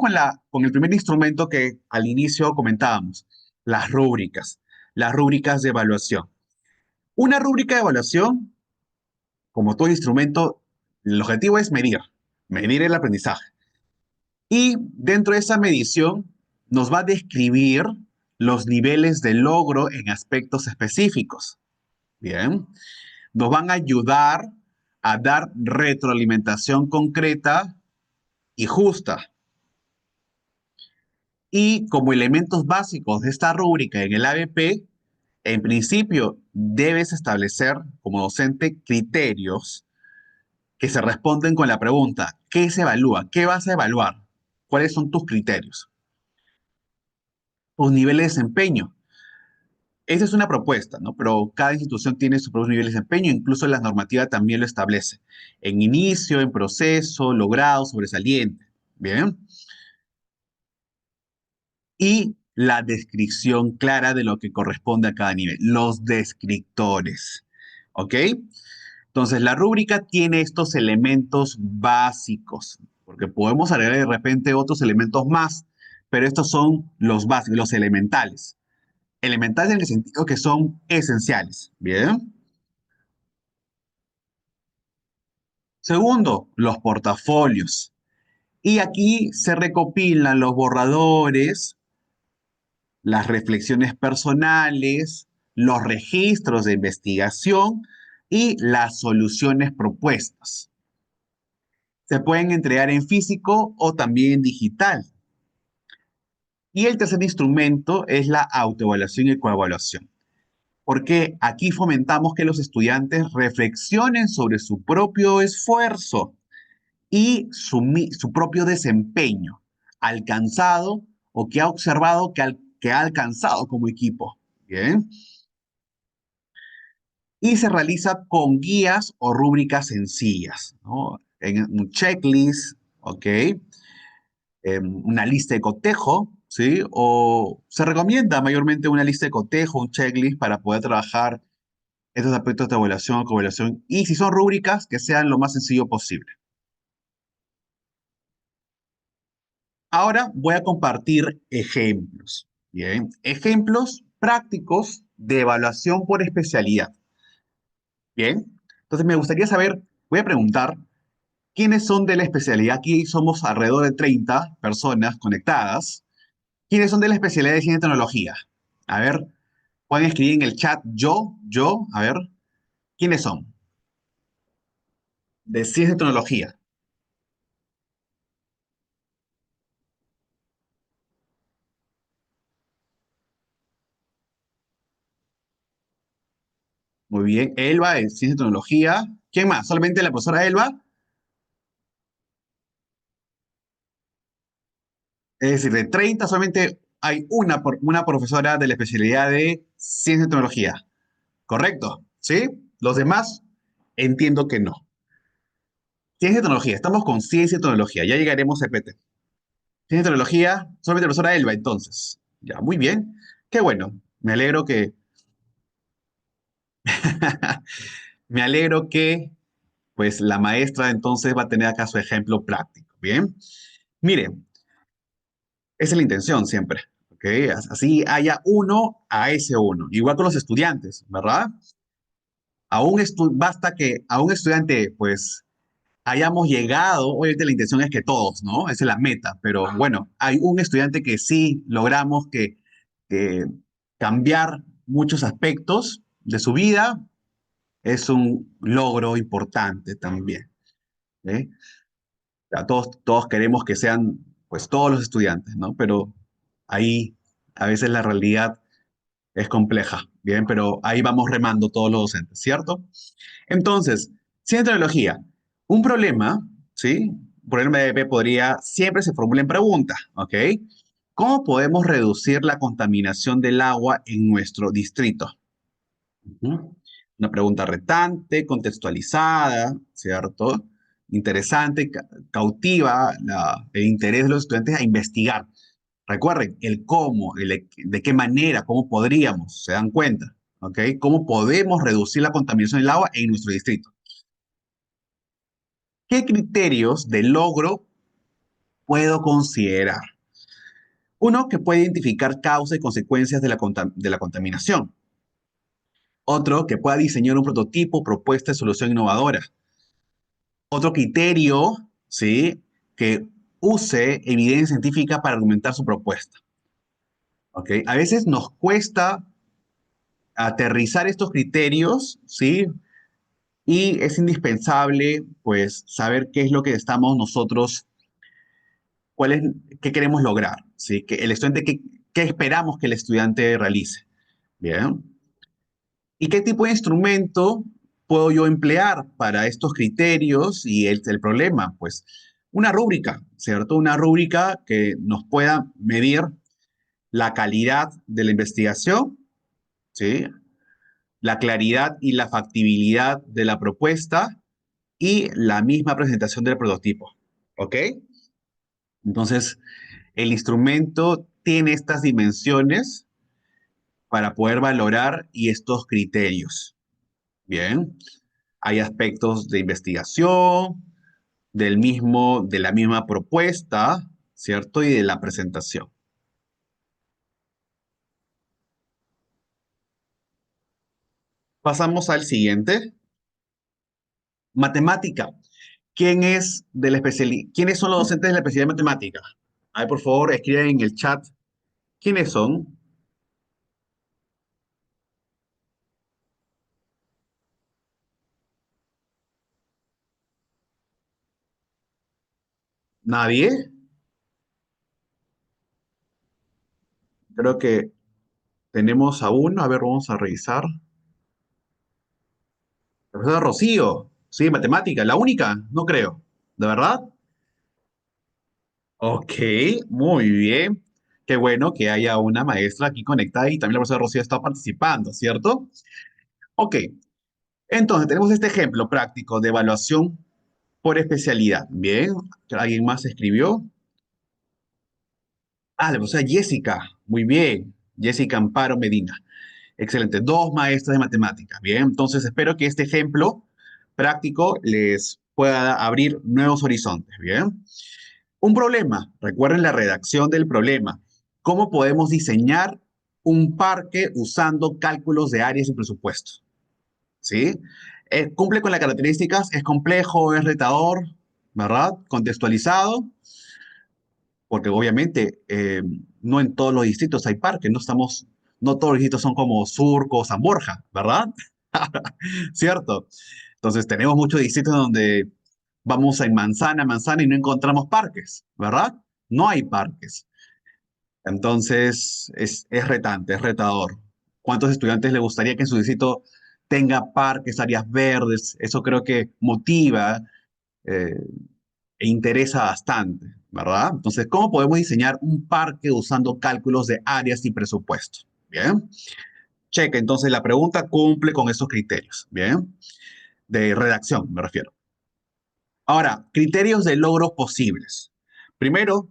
con el primer instrumento que al inicio comentábamos, las rúbricas de evaluación. Una rúbrica de evaluación, como todo instrumento, el objetivo es medir el aprendizaje. Y dentro de esa medición nos va a describir los niveles de logro en aspectos específicos. Bien, nos van a ayudar a dar retroalimentación concreta y justa. Y como elementos básicos de esta rúbrica en el ABP, en principio debes establecer como docente criterios que se responden con la pregunta, ¿qué se evalúa? ¿Qué vas a evaluar? ¿Cuáles son tus criterios? Tus niveles de desempeño. Esa es una propuesta, ¿no? Pero cada institución tiene su propio nivel de desempeño, incluso la normativa también lo establece. En inicio, en proceso, logrado, sobresaliente. Bien. Y la descripción clara de lo que corresponde a cada nivel, los descriptores. ¿Ok? Entonces, la rúbrica tiene estos elementos básicos, porque podemos agregar de repente otros elementos más, pero estos son los básicos, los elementales. Elementales en el sentido que son esenciales. Bien. Segundo, los portafolios. Y aquí se recopilan los borradores, las reflexiones personales, los registros de investigación y las soluciones propuestas. Se pueden entregar en físico o también en digital. Y el tercer instrumento es la autoevaluación y coevaluación, porque aquí fomentamos que los estudiantes reflexionen sobre su propio esfuerzo y su propio desempeño alcanzado o que ha observado que ha alcanzado como equipo. Bien. Y se realiza con guías o rúbricas sencillas, ¿no? En un checklist, ¿ok? Una lista de cotejo, ¿sí? O se recomienda mayormente una lista de cotejo, un checklist para poder trabajar estos aspectos de evaluación o coevaluación. Y si son rúbricas, que sean lo más sencillo posible. Ahora voy a compartir ejemplos. Bien, ejemplos prácticos de evaluación por especialidad. Bien, entonces me gustaría saber, voy a preguntar, ¿quiénes son de la especialidad? Aquí somos alrededor de 30 personas conectadas. ¿Quiénes son de la especialidad de ciencia y tecnología? A ver, pueden escribir en el chat a ver, ¿quiénes son? De ciencia y tecnología. Muy bien, Elba de ciencia y tecnología. ¿Quién más? ¿Solamente la profesora Elba? Es decir, de 30 solamente hay una profesora de la especialidad de ciencia y tecnología. ¿Correcto? ¿Sí? Los demás entiendo que no. Ciencia y tecnología, estamos con ciencia y tecnología, ya llegaremos a EPT. Ciencia y tecnología, solamente la profesora Elba, entonces. Ya, muy bien. Qué bueno. Me alegro que. Me alegro que, pues, la maestra entonces va a tener acá su ejemplo práctico. Bien. Miren, esa es la intención siempre. ¿Ok? ¿ok? Así haya uno a ese uno. Igual con los estudiantes, ¿verdad? Basta que a un estudiante, pues, hayamos llegado, obviamente la intención es que todos, ¿no? Esa es la meta, pero bueno, hay un estudiante que sí logramos que cambiar muchos aspectos de su vida, es un logro importante también, ¿eh? O sea, todos queremos que sean, pues, todos los estudiantes, ¿no? Pero ahí a veces la realidad es compleja, ¿bien? Pero ahí vamos remando todos los docentes, ¿cierto? Entonces, ciencia y tecnología, un problema, ¿sí? Un problema de B siempre se formula en pregunta, ¿ok? ¿Cómo podemos reducir la contaminación del agua en nuestro distrito? Ujú. Una pregunta retante, contextualizada, ¿cierto? Interesante, cautiva el interés de los estudiantes a investigar. Recuerden, el cómo, de qué manera, cómo podríamos, se dan cuenta, ¿ok? ¿Cómo podemos reducir la contaminación del agua en nuestro distrito? ¿Qué criterios de logro puedo considerar? Uno, que puede identificar causa y consecuencias de la contaminación. Otro, que pueda diseñar un prototipo, propuesta de solución innovadora. Otro criterio, ¿sí? Que use evidencia científica para argumentar su propuesta. ¿Ok? A veces nos cuesta aterrizar estos criterios, ¿sí? Y es indispensable, pues, saber qué es lo que estamos nosotros, cuál es, qué queremos lograr, ¿sí? Que el estudiante, qué esperamos que el estudiante realice. Bien. ¿Y qué tipo de instrumento puedo yo emplear para estos criterios y el problema? Pues una rúbrica, ¿cierto? Una rúbrica que nos pueda medir la calidad de la investigación, ¿sí? La claridad y la factibilidad de la propuesta y la misma presentación del prototipo, ¿ok? Entonces, el instrumento tiene estas dimensiones para poder valorar y estos criterios. Bien, hay aspectos de investigación, de la misma propuesta, ¿cierto? Y de la presentación. Pasamos al siguiente. Matemática. ¿Quiénes son los docentes de la especialidad de matemática? Ay, por favor, escriban en el chat quiénes son. Nadie. Creo que tenemos a uno. A ver, vamos a revisar. La profesora Rocío. Sí, matemática. La única, no creo. ¿De verdad? Ok, muy bien. Qué bueno que haya una maestra aquí conectada y también la profesora Rocío está participando, ¿cierto? Ok, entonces tenemos este ejemplo práctico de evaluación por especialidad. Bien, ¿alguien más escribió? Ah, la profesora Jessica. Muy bien. Jessica Amparo Medina. Excelente. Dos maestras de matemáticas. Bien, entonces espero que este ejemplo práctico les pueda abrir nuevos horizontes. Bien. Un problema. Recuerden la redacción del problema. ¿Cómo podemos diseñar un parque usando cálculos de áreas y presupuestos? ¿Sí? Cumple con las características, es complejo, es retador, ¿verdad? Contextualizado, porque obviamente no en todos los distritos hay parques, no todos los distritos son como Surco o San Borja, ¿verdad? ¿Cierto? Entonces tenemos muchos distritos donde vamos en manzana a manzana y no encontramos parques, ¿verdad? No hay parques. Entonces es retante, es retador. ¿Cuántos estudiantes le gustaría que en su distrito tenga parques, áreas verdes? Eso creo que motiva eh, e interesa bastante, ¿verdad? Entonces, ¿cómo podemos diseñar un parque usando cálculos de áreas y presupuestos? Bien. Cheque, entonces la pregunta cumple con esos criterios, ¿bien? De redacción, me refiero. Ahora, criterios de logros posibles. Primero,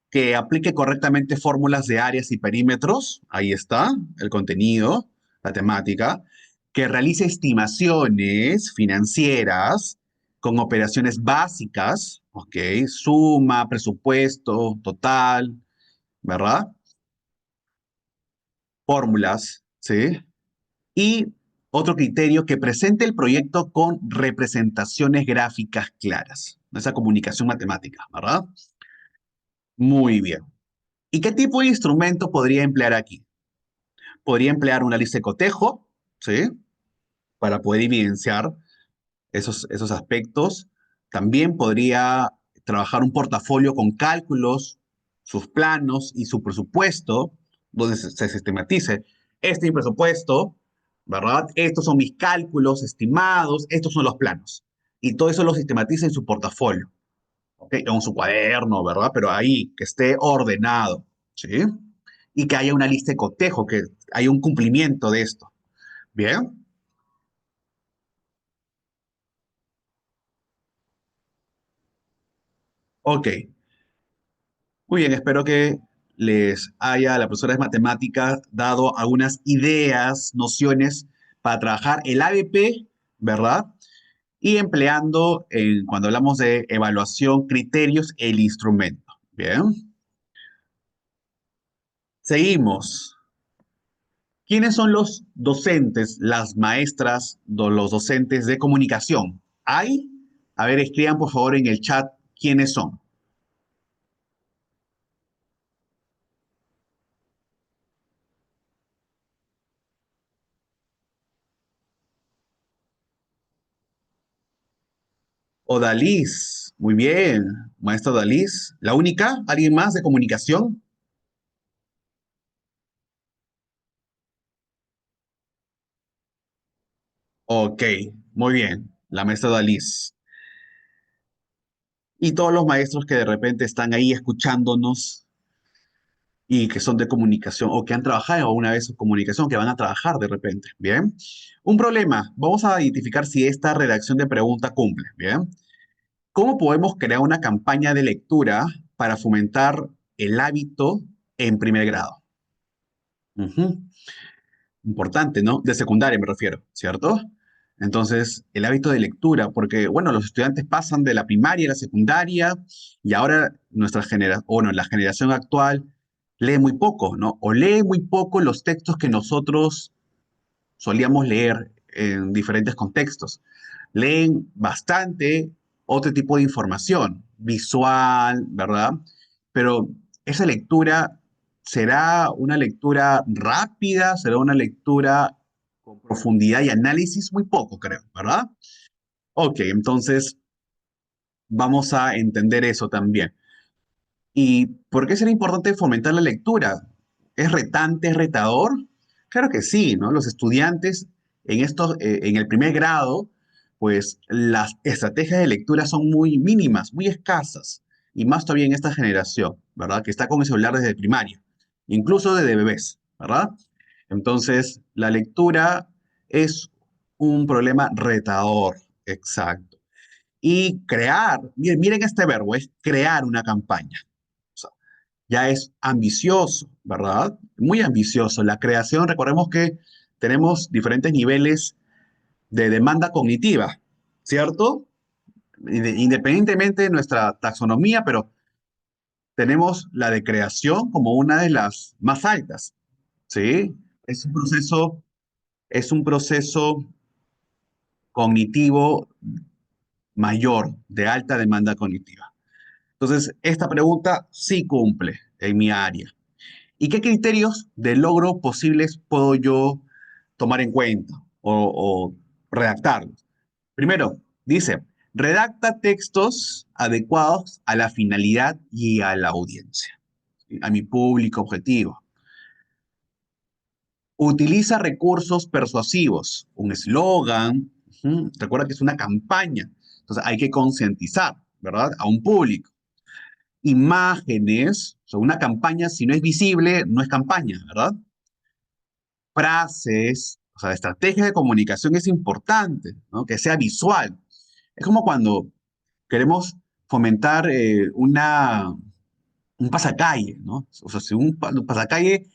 que aplique correctamente fórmulas de áreas y perímetros. Ahí está el contenido, la temática. Que realice estimaciones financieras con operaciones básicas, ¿ok? Suma, presupuesto, total, ¿verdad? fórmulas, ¿sí? Y otro criterio, que presente el proyecto con representaciones gráficas claras. Esa comunicación matemática, ¿verdad? Muy bien. ¿Y qué tipo de instrumento podría emplear aquí? Podría emplear una lista de cotejo, ¿sí? Para poder evidenciar esos aspectos. También podría trabajar un portafolio con cálculos, sus planos y su presupuesto, donde se sistematice. Este es mi presupuesto, ¿verdad? Estos son mis cálculos estimados, estos son los planos. Y todo eso lo sistematiza en su portafolio, ¿ok? O en su cuaderno, ¿verdad? Pero ahí, que esté ordenado, ¿sí? Y que haya una lista de cotejo, que haya un cumplimiento de esto. ¿Bien? Ok. Muy bien, espero que les haya, la profesora de matemáticas, dado algunas ideas, nociones para trabajar el ABP, ¿verdad? Y empleando, cuando hablamos de evaluación, criterios, el instrumento. Bien, seguimos. ¿Quiénes son los docentes, las maestras, los docentes de comunicación? ¿Hay? A ver, escriban por favor en el chat quiénes son. Odalis, muy bien. Maestra Odalis, ¿la única? ¿Alguien más de comunicación? Ok, muy bien. La maestra Odalis. Y todos los maestros que de repente están ahí escuchándonos y que son de comunicación o que han trabajado una vez en comunicación, que van a trabajar de repente. Bien. Un problema. Vamos a identificar si esta redacción de pregunta cumple. Bien. ¿Cómo podemos crear una campaña de lectura para fomentar el hábito en primer grado? Ujú. Importante, ¿no? De secundaria me refiero, ¿cierto? Entonces, el hábito de lectura, porque, bueno, los estudiantes pasan de la primaria a la secundaria y ahora nuestra generación, o no, la generación actual lee muy poco, ¿no? O lee muy poco los textos que nosotros solíamos leer en diferentes contextos. Leen bastante otro tipo de información, visual, ¿verdad? Pero esa lectura será una lectura rápida, será una lectura con profundidad y análisis, muy poco, creo, ¿verdad? Ok, entonces vamos a entender eso también. ¿Y por qué será importante fomentar la lectura? ¿Es retante, es retador? Claro que sí, ¿no? Los estudiantes en el primer grado, pues las estrategias de lectura son muy mínimas, muy escasas, y más todavía en esta generación, ¿verdad? Que está con el celular desde primaria, incluso desde bebés, ¿verdad? Entonces, la lectura es un problema retador, exacto. Y crear, miren este verbo, es crear una campaña. O sea, ya es ambicioso, ¿verdad? Muy ambicioso. La creación, recordemos que tenemos diferentes niveles de demanda cognitiva, ¿cierto? Independientemente de nuestra taxonomía, pero tenemos la de creación como una de las más altas, ¿sí? Es un proceso cognitivo mayor, de alta demanda cognitiva. Entonces, esta pregunta sí cumple en mi área. ¿Y qué criterios de logro posibles puedo yo tomar en cuenta o redactarlos? Primero, dice, redacta textos adecuados a la finalidad y a la audiencia, ¿sí? A mi público objetivo. Utiliza recursos persuasivos, un eslogan. Recuerda que es una campaña, entonces hay que concientizar, ¿verdad? A un público. Imágenes, o sea, una campaña, si no es visible, no es campaña, ¿verdad? Frases, o sea, estrategia de comunicación es importante, ¿no? Que sea visual. Es como cuando queremos fomentar un pasacalle, ¿no? O sea, si un pasacalle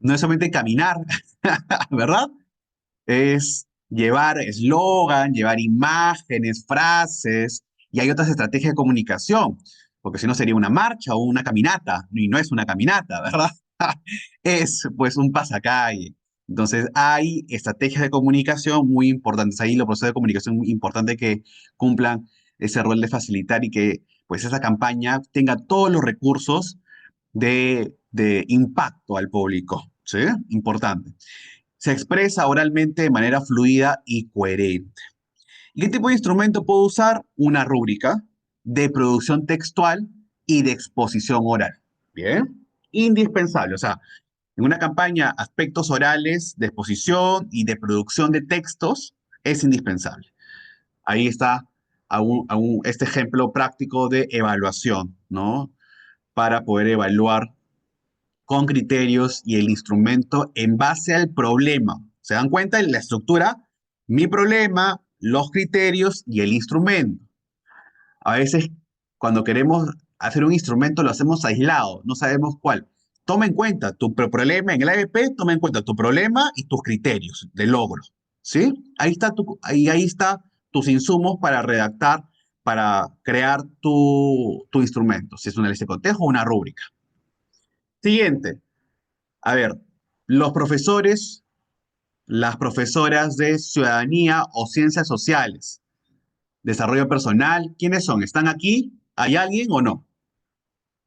no es solamente caminar, ¿verdad? Es llevar eslogan, llevar imágenes, frases, y hay otras estrategias de comunicación, porque si no sería una marcha o una caminata, y no es una caminata, ¿verdad? es pues un pasacalle. Entonces, hay estrategias de comunicación muy importantes. Ahí los procesos de comunicación muy importante que cumplan ese rol de facilitar y que pues esa campaña tenga todos los recursos de impacto al público. ¿Sí? Importante. Se expresa oralmente de manera fluida y coherente. ¿Y qué tipo de instrumento puedo usar? Una rúbrica de producción textual y de exposición oral. Bien, indispensable. O sea, en una campaña, aspectos orales de exposición y de producción de textos es indispensable. Ahí está este ejemplo práctico de evaluación, ¿no? Para poder evaluar con criterios y el instrumento en base al problema. ¿Se dan cuenta? En la estructura, mi problema, los criterios y el instrumento. A veces, cuando queremos hacer un instrumento, lo hacemos aislado, no sabemos cuál. Toma en cuenta tu problema en el AEP, toma en cuenta tu problema y tus criterios de logro. ¿Sí? Ahí está tus insumos para redactar, para crear tu instrumento, si es una lista de cotejo o una rúbrica. Siguiente. A ver, los profesores, las profesoras de ciudadanía o ciencias sociales, desarrollo personal, ¿quiénes son? ¿Están aquí? ¿Hay alguien o no?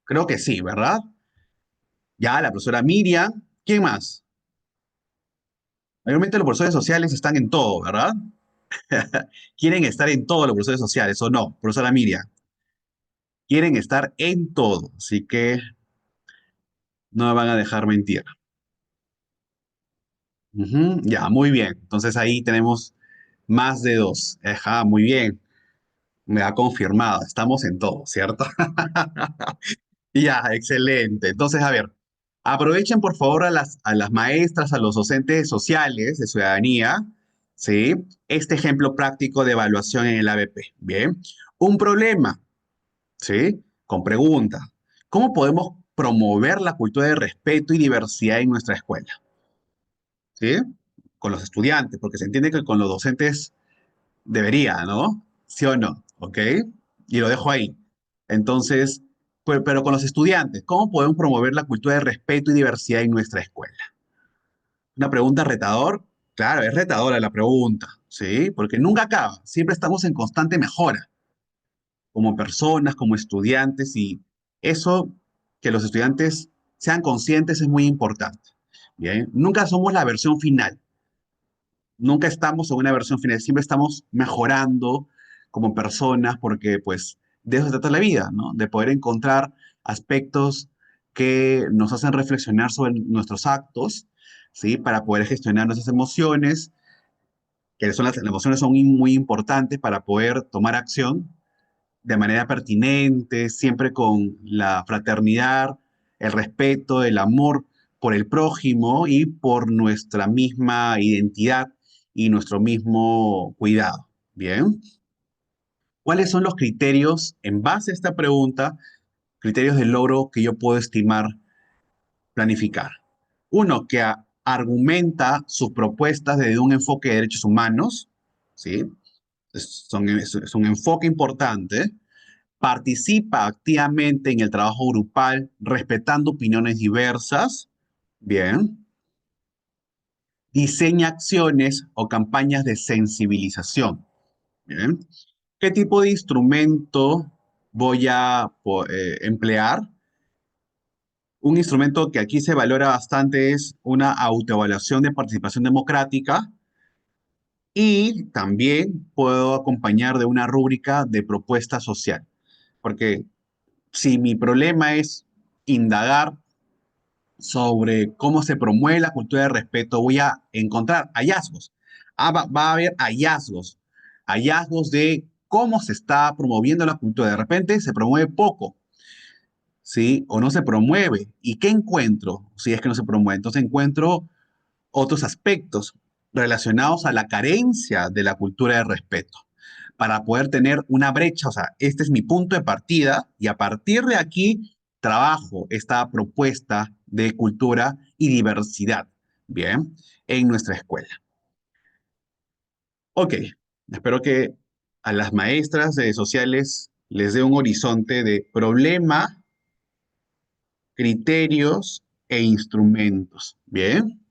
Creo que sí, ¿verdad? Ya, la profesora Miriam. ¿Quién más? Mayormente los profesores sociales están en todo, ¿verdad? Quieren estar en todo los profesores sociales, ¿o no? Profesora Miriam. Quieren estar en todo, así que no me van a dejar mentir. Ujú, ya, muy bien. Entonces ahí tenemos más de dos. Ajá, muy bien. Me ha confirmado. Estamos en todo, ¿cierto? Ya, excelente. Entonces, a ver, aprovechen por favor a las maestras, a los docentes sociales de ciudadanía, ¿sí? Este ejemplo práctico de evaluación en el ABP. Bien, un problema, ¿sí? Con pregunta. ¿Cómo podemos promover la cultura de respeto y diversidad en nuestra escuela? ¿Sí? Con los estudiantes, porque se entiende que con los docentes debería, ¿no? ¿Sí o no? ¿Ok? Y lo dejo ahí. Entonces, pero con los estudiantes, ¿cómo podemos promover la cultura de respeto y diversidad en nuestra escuela? Una pregunta retador. Claro, es retadora la pregunta, ¿sí? Porque nunca acaba. Siempre estamos en constante mejora, como personas, como estudiantes, y eso, que los estudiantes sean conscientes es muy importante. Bien, nunca somos la versión final. Nunca estamos en una versión final, siempre estamos mejorando como personas porque pues de eso se trata la vida, ¿no? De poder encontrar aspectos que nos hacen reflexionar sobre nuestros actos, ¿sí? Para poder gestionar nuestras emociones, que son las emociones son muy importantes para poder tomar acción de manera pertinente, siempre con la fraternidad, el respeto, el amor por el prójimo y por nuestra misma identidad y nuestro mismo cuidado. Bien, ¿cuáles son los criterios en base a esta pregunta, criterios de logro que yo puedo estimar, planificar? Uno, que argumenta sus propuestas desde un enfoque de derechos humanos, ¿sí? Es un enfoque importante. Participa activamente en el trabajo grupal, respetando opiniones diversas. Bien. Diseña acciones o campañas de sensibilización. Bien. ¿Qué tipo de instrumento voy a emplear? Un instrumento que aquí se valora bastante es una autoevaluación de participación democrática y también puedo acompañar de una rúbrica de propuesta social. Porque si mi problema es indagar sobre cómo se promueve la cultura de respeto, voy a encontrar hallazgos. Va a haber hallazgos, hallazgos de cómo se está promoviendo la cultura. De repente se promueve poco, ¿sí? O no se promueve. ¿Y qué encuentro si es que no se promueve? Entonces encuentro otros aspectos relacionados a la carencia de la cultura de respeto para poder tener una brecha. O sea, este es mi punto de partida y a partir de aquí trabajo esta propuesta de cultura y diversidad, bien, en nuestra escuela. Ok, espero que a las maestras de sociales les dé un horizonte de problema, criterios e instrumentos. Bien.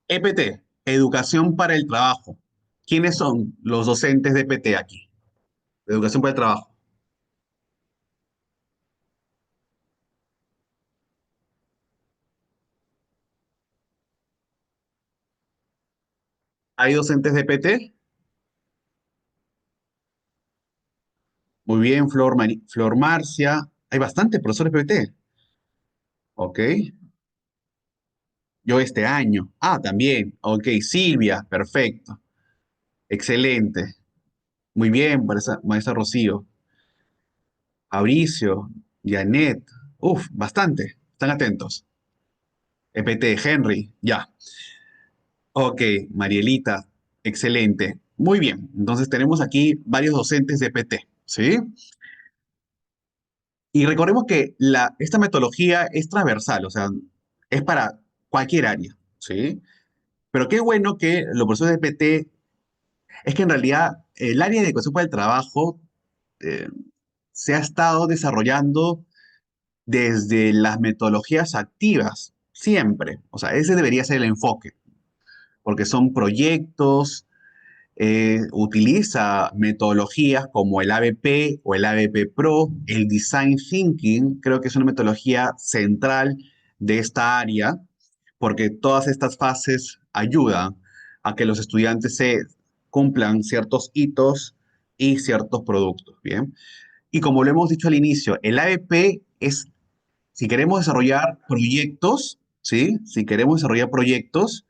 EPT, Educación para el Trabajo. ¿Quiénes son los docentes de EPT aquí? De Educación para el Trabajo. ¿Hay docentes de EPT? Muy bien, Flor Marcia. Hay bastante profesores de EPT. Ok. Yo este año. Ah, también. Ok, Silvia. Perfecto. Excelente. Muy bien, maestra Rocío. Mauricio. Janet. Uf, bastante. Están atentos. EPT, Henry. Ya. Ok, Marielita. Excelente. Muy bien. Entonces tenemos aquí varios docentes de EPT. ¿Sí? Y recordemos que esta metodología es transversal, o sea, es para cualquier área, ¿sí? Pero qué bueno que los profesores de PT, es que en realidad el área de educación para el trabajo eh, se ha estado desarrollando desde las metodologías activas, siempre. O sea, ese debería ser el enfoque, porque son proyectos, utiliza metodologías como el ABP o el ABP Pro, el Design Thinking, creo que es una metodología central de esta área, porque todas estas fases ayudan a que los estudiantes se cumplan ciertos hitos y ciertos productos, ¿bien? Y como lo hemos dicho al inicio, el ABP es, si queremos desarrollar proyectos, ¿sí? Si queremos desarrollar proyectos,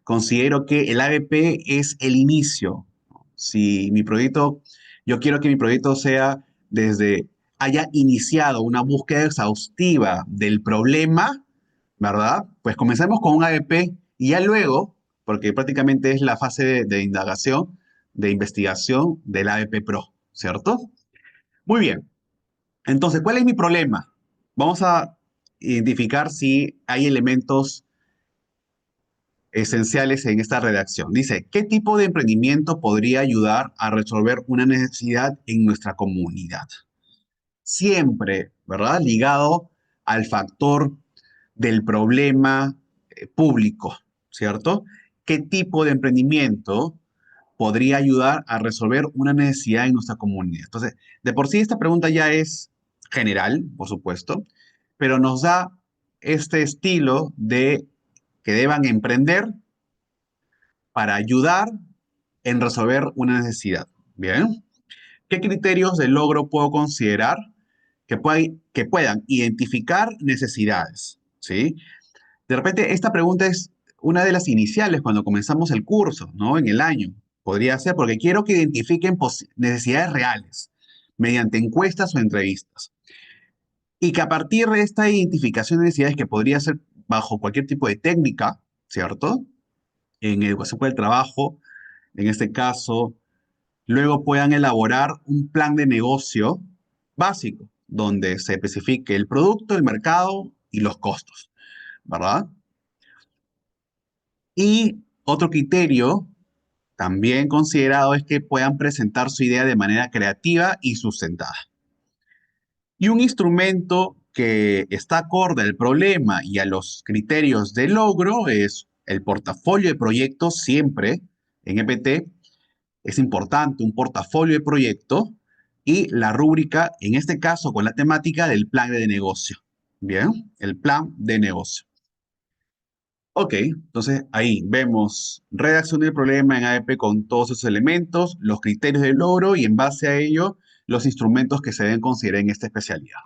considero que el ABP es el inicio. Si mi proyecto, yo quiero que mi proyecto sea desde, haya iniciado una búsqueda exhaustiva del problema, ¿verdad? Pues comencemos con un ABP y ya luego, porque prácticamente es la fase de indagación, de investigación del ABP Pro, ¿cierto? Muy bien. Entonces, ¿cuál es mi problema? Vamos a identificar si hay elementos esenciales en esta redacción. Dice, ¿qué tipo de emprendimiento podría ayudar a resolver una necesidad en nuestra comunidad? Siempre, ¿verdad? Ligado al factor del problema público, ¿cierto? ¿Qué tipo de emprendimiento podría ayudar a resolver una necesidad en nuestra comunidad? Entonces, de por sí esta pregunta ya es general, por supuesto, pero nos da este estilo de que deban emprender para ayudar en resolver una necesidad. Bien. ¿Qué criterios de logro puedo considerar que puedan identificar necesidades? ¿Sí? De repente, esta pregunta es una de las iniciales cuando comenzamos el curso, ¿no? En el año. Podría ser porque quiero que identifiquen necesidades reales mediante encuestas o entrevistas. Y que a partir de esta identificación de necesidades que podría ser bajo cualquier tipo de técnica, ¿cierto? En educación para el trabajo, en este caso, luego puedan elaborar un plan de negocio básico, donde se especifique el producto, el mercado y los costos, ¿verdad? Y otro criterio también considerado es que puedan presentar su idea de manera creativa y sustentada. Y un instrumento que está acorde al problema y a los criterios de logro es el portafolio de proyectos siempre en EPT. Es importante un portafolio de proyecto y la rúbrica, en este caso con la temática del plan de negocio. Bien, el plan de negocio. Ok, entonces ahí vemos redacción del problema en AEP con todos esos elementos, los criterios de logro y en base a ello los instrumentos que se deben considerar en esta especialidad.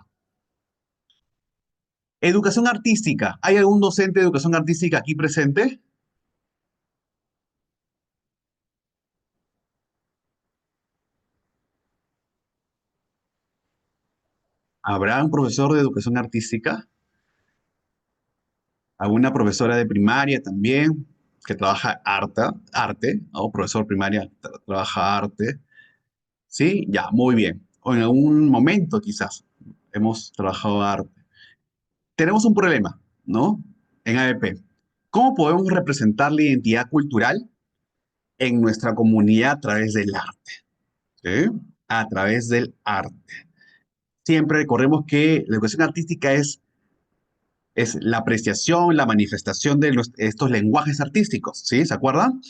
Educación artística. ¿Hay algún docente de educación artística aquí presente? ¿Habrá un profesor de educación artística? ¿Alguna profesora de primaria también que trabaja arte, ¿no? Profesor primaria trabaja arte. ¿Sí? Ya, muy bien. O en algún momento quizás hemos trabajado arte. Tenemos un problema, ¿no? En ABP. ¿Cómo podemos representar la identidad cultural en nuestra comunidad a través del arte? ¿Sí? A través del arte. siempre recordemos que la educación artística es la apreciación, la manifestación de estos lenguajes artísticos, ¿sí? ¿Se acuerdan?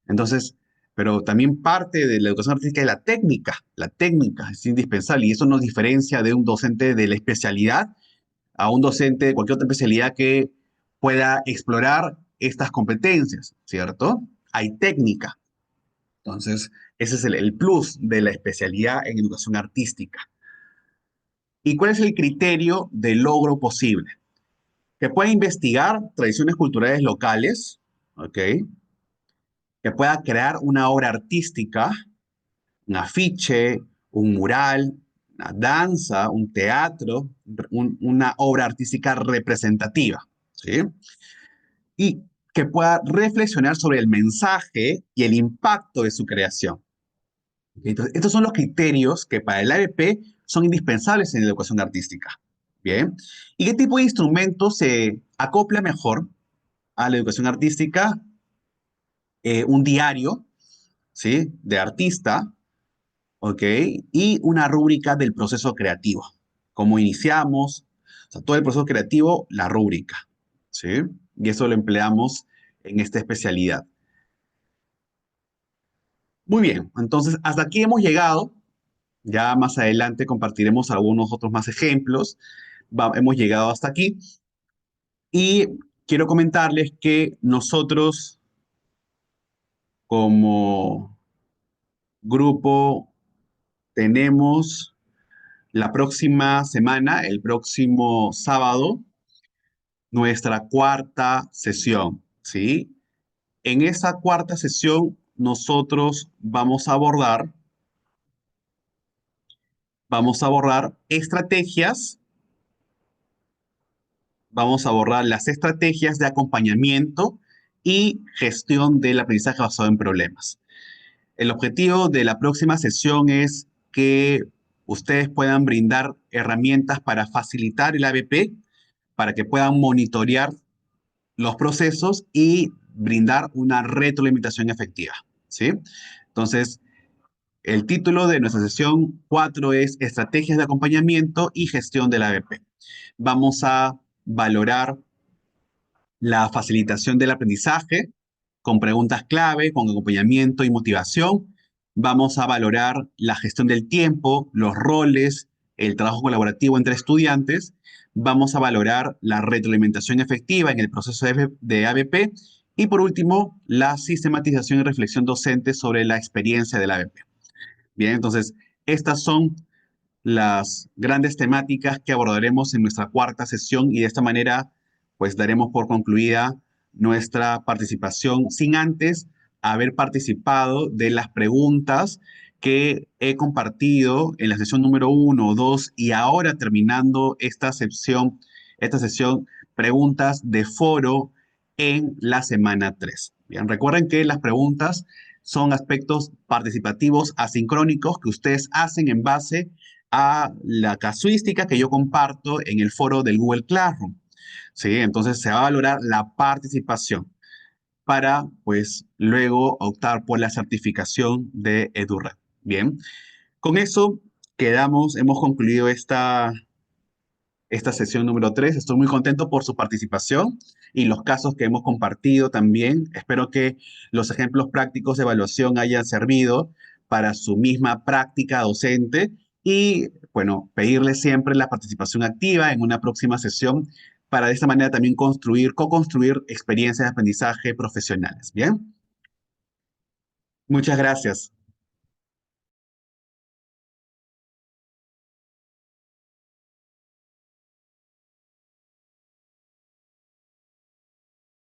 Entonces, pero también parte de la educación artística es la técnica. La técnica es indispensable y eso nos diferencia de un docente de la especialidad a un docente de cualquier otra especialidad que pueda explorar estas competencias, ¿cierto? Hay técnica. Entonces, ese es el plus de la especialidad en educación artística. ¿Y cuál es el criterio de logro posible? Que pueda investigar tradiciones culturales locales, ¿ok? Que pueda crear una obra artística, un afiche, un mural, una danza, un teatro, una obra artística representativa, ¿sí? Y que pueda reflexionar sobre el mensaje y el impacto de su creación. Entonces, estos son los criterios que para el ABP son indispensables en la educación artística. Bien. ¿Y qué tipo de instrumento se acopla mejor a la educación artística? Un diario, ¿sí? De artista, ¿ok? Y una rúbrica del proceso creativo. Cómo iniciamos, o sea, todo el proceso creativo, la rúbrica, ¿sí? Y eso lo empleamos en esta especialidad. Muy bien, entonces hasta aquí hemos llegado. Ya más adelante compartiremos algunos otros más ejemplos. Hemos llegado hasta aquí y quiero comentarles que nosotros como grupo tenemos la próxima semana, el próximo sábado, nuestra cuarta sesión, ¿sí? En esa cuarta sesión nosotros vamos a abordar estrategias, vamos a abordar las estrategias de acompañamiento y gestión del aprendizaje basado en problemas. El objetivo de la próxima sesión es que ustedes puedan brindar herramientas para facilitar el ABP, para que puedan monitorear los procesos y brindar una retroalimentación efectiva, ¿sí? Entonces, el título de nuestra sesión 4 es Estrategias de acompañamiento y gestión del ABP. Vamos a valorar la facilitación del aprendizaje con preguntas clave, con acompañamiento y motivación. Vamos a valorar la gestión del tiempo, los roles, el trabajo colaborativo entre estudiantes. Vamos a valorar la retroalimentación efectiva en el proceso de ABP. Y por último, la sistematización y reflexión docente sobre la experiencia del ABP. Bien, entonces, estas son las grandes temáticas que abordaremos en nuestra cuarta sesión y de esta manera pues daremos por concluida nuestra participación sin antes haber participado de las preguntas que he compartido en la sesión número 1, 2 y ahora terminando esta sesión, preguntas de foro en la semana 3. Bien, recuerden que las preguntas son aspectos participativos asincrónicos que ustedes hacen en base a la casuística que yo comparto en el foro del Google Classroom. ¿Sí? Entonces se va a valorar la participación para, pues, luego optar por la certificación de EduRed. Bien, con eso hemos concluido esta sesión número 3. Estoy muy contento por su participación y los casos que hemos compartido también. Espero que los ejemplos prácticos de evaluación hayan servido para su misma práctica docente y, bueno, pedirle siempre la participación activa en una próxima sesión para de esta manera también co-construir experiencias de aprendizaje profesionales. Bien, muchas gracias.